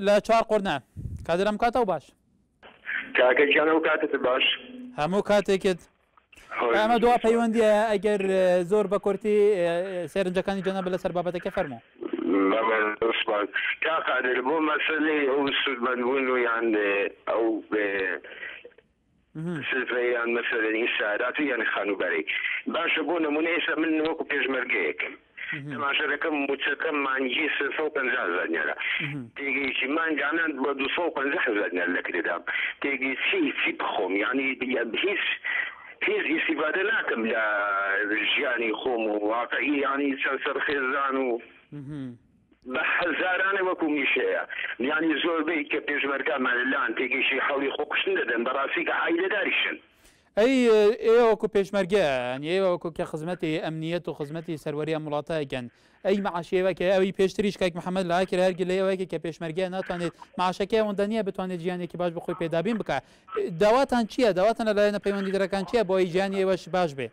لە چوار قۆرنا کادر ئەم کاتە و باش کاکەگیانە و کاتت باش هەموو کاتێکت ئەمە دوا پەیوەندیە ئەگەر زۆر بە کورتی سێرنجەکانی جەنەب لەسەر بابەتەکە فەرموو کاقادر بۆ مەسەلەی ئەو سودمەندبوون و یان ئەو سفرەیان مەسەلەی سادات و یانی خانوبەری باشە بۆ نمونە ئێستا من وەکو پێشمەرگەیەکم تەماشەکەم موچەکەم مانگی 350 نێرە تێگەیەکی مانگانان بە 250 نێر لەکردام تێگی چی بخۆم یعنی هیچ ئیسیفادە ناکەم لە ژیانی خۆم و واقعی ینی چەند سەرخێزان و بە حەزارانە وەکو میشەیە ینی زۆربەی کە پێشمەرگامان لەلان تێگەیشی حەڵی خۆکوشتن دەدەن بەڕاستی کە عایلەداریشن ئەی ئێوە وەکو پێشمەرگە ئێوە وەکو کە خزمەتی ئەمنیەت و خزمەتی سەروەری ئەم وڵاتەکەن ئەی معاشەوە کە ئەوی پێشتریش کاک محەممەد لە ئاکر هەرگی لە ئێوەیەکی کە پێشمەرگە ناتوانێت معاشەکە ئەوەندە نییە بتوانێت ژیانێکی باش بخۆی پێدابین بکە داواتان چییە داواتان لەلایەنە پەیوەندیدەرەکان چییە بۆ ئەی ژیانی ئێوەش باش بێ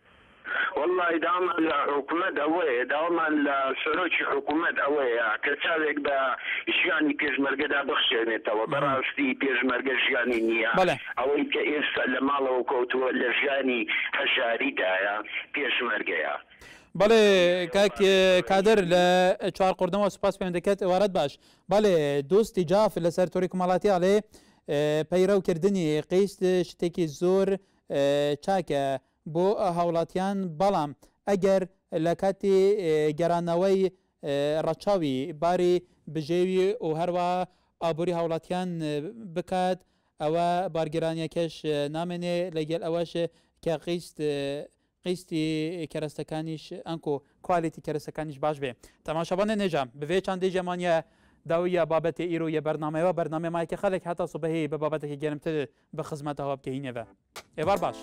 والله داوما لحكومت اوي داوما لسروچ حكومت اوي كتابك با ژیانی پێشمەرگەدا بخشێنێتەوە بەڕاستی پێشمەرگە ژیانی نییە ئەوەی کە ئێستا لە ماڵەوە کەوتووە لە ژیانی هەژاریدایە پێشمەرگەیە بەڵێ کاک کادر لە چوار قوردنەوە سوپاس پێم دەکەێت ئێوارەت باش بەڵێ دۆستی جاف لەسەر تۆری کومەڵاتی ئاڵێ پەیڕەوکردنی قیست شتێکی زۆر چاکە بۆ هاوڵاتیان بەڵام ئەگەر لە کاتی گەرانەوەی ڕەچاوی باری بژێوی و هەروە ئابووری هاوڵاتیان بکات ئەوە بارگەرانیەکەش نامێنێ لەگەل ئەوەش کە قیستی کەرەستەکانیش ئەنکۆ کوالیتی کەرەستەکانیش باش بێ تەماشەبانە نێژام بەوێ چندی ژەمانە داویە بابەتی ئیرۆ یە بەرنامەوە بەرنامەمایکە خەڵک هەتا سوبەهەیە بە بابەتێکی گەرمتر بە خزمەتەوە بکەینەوە ئێوار باش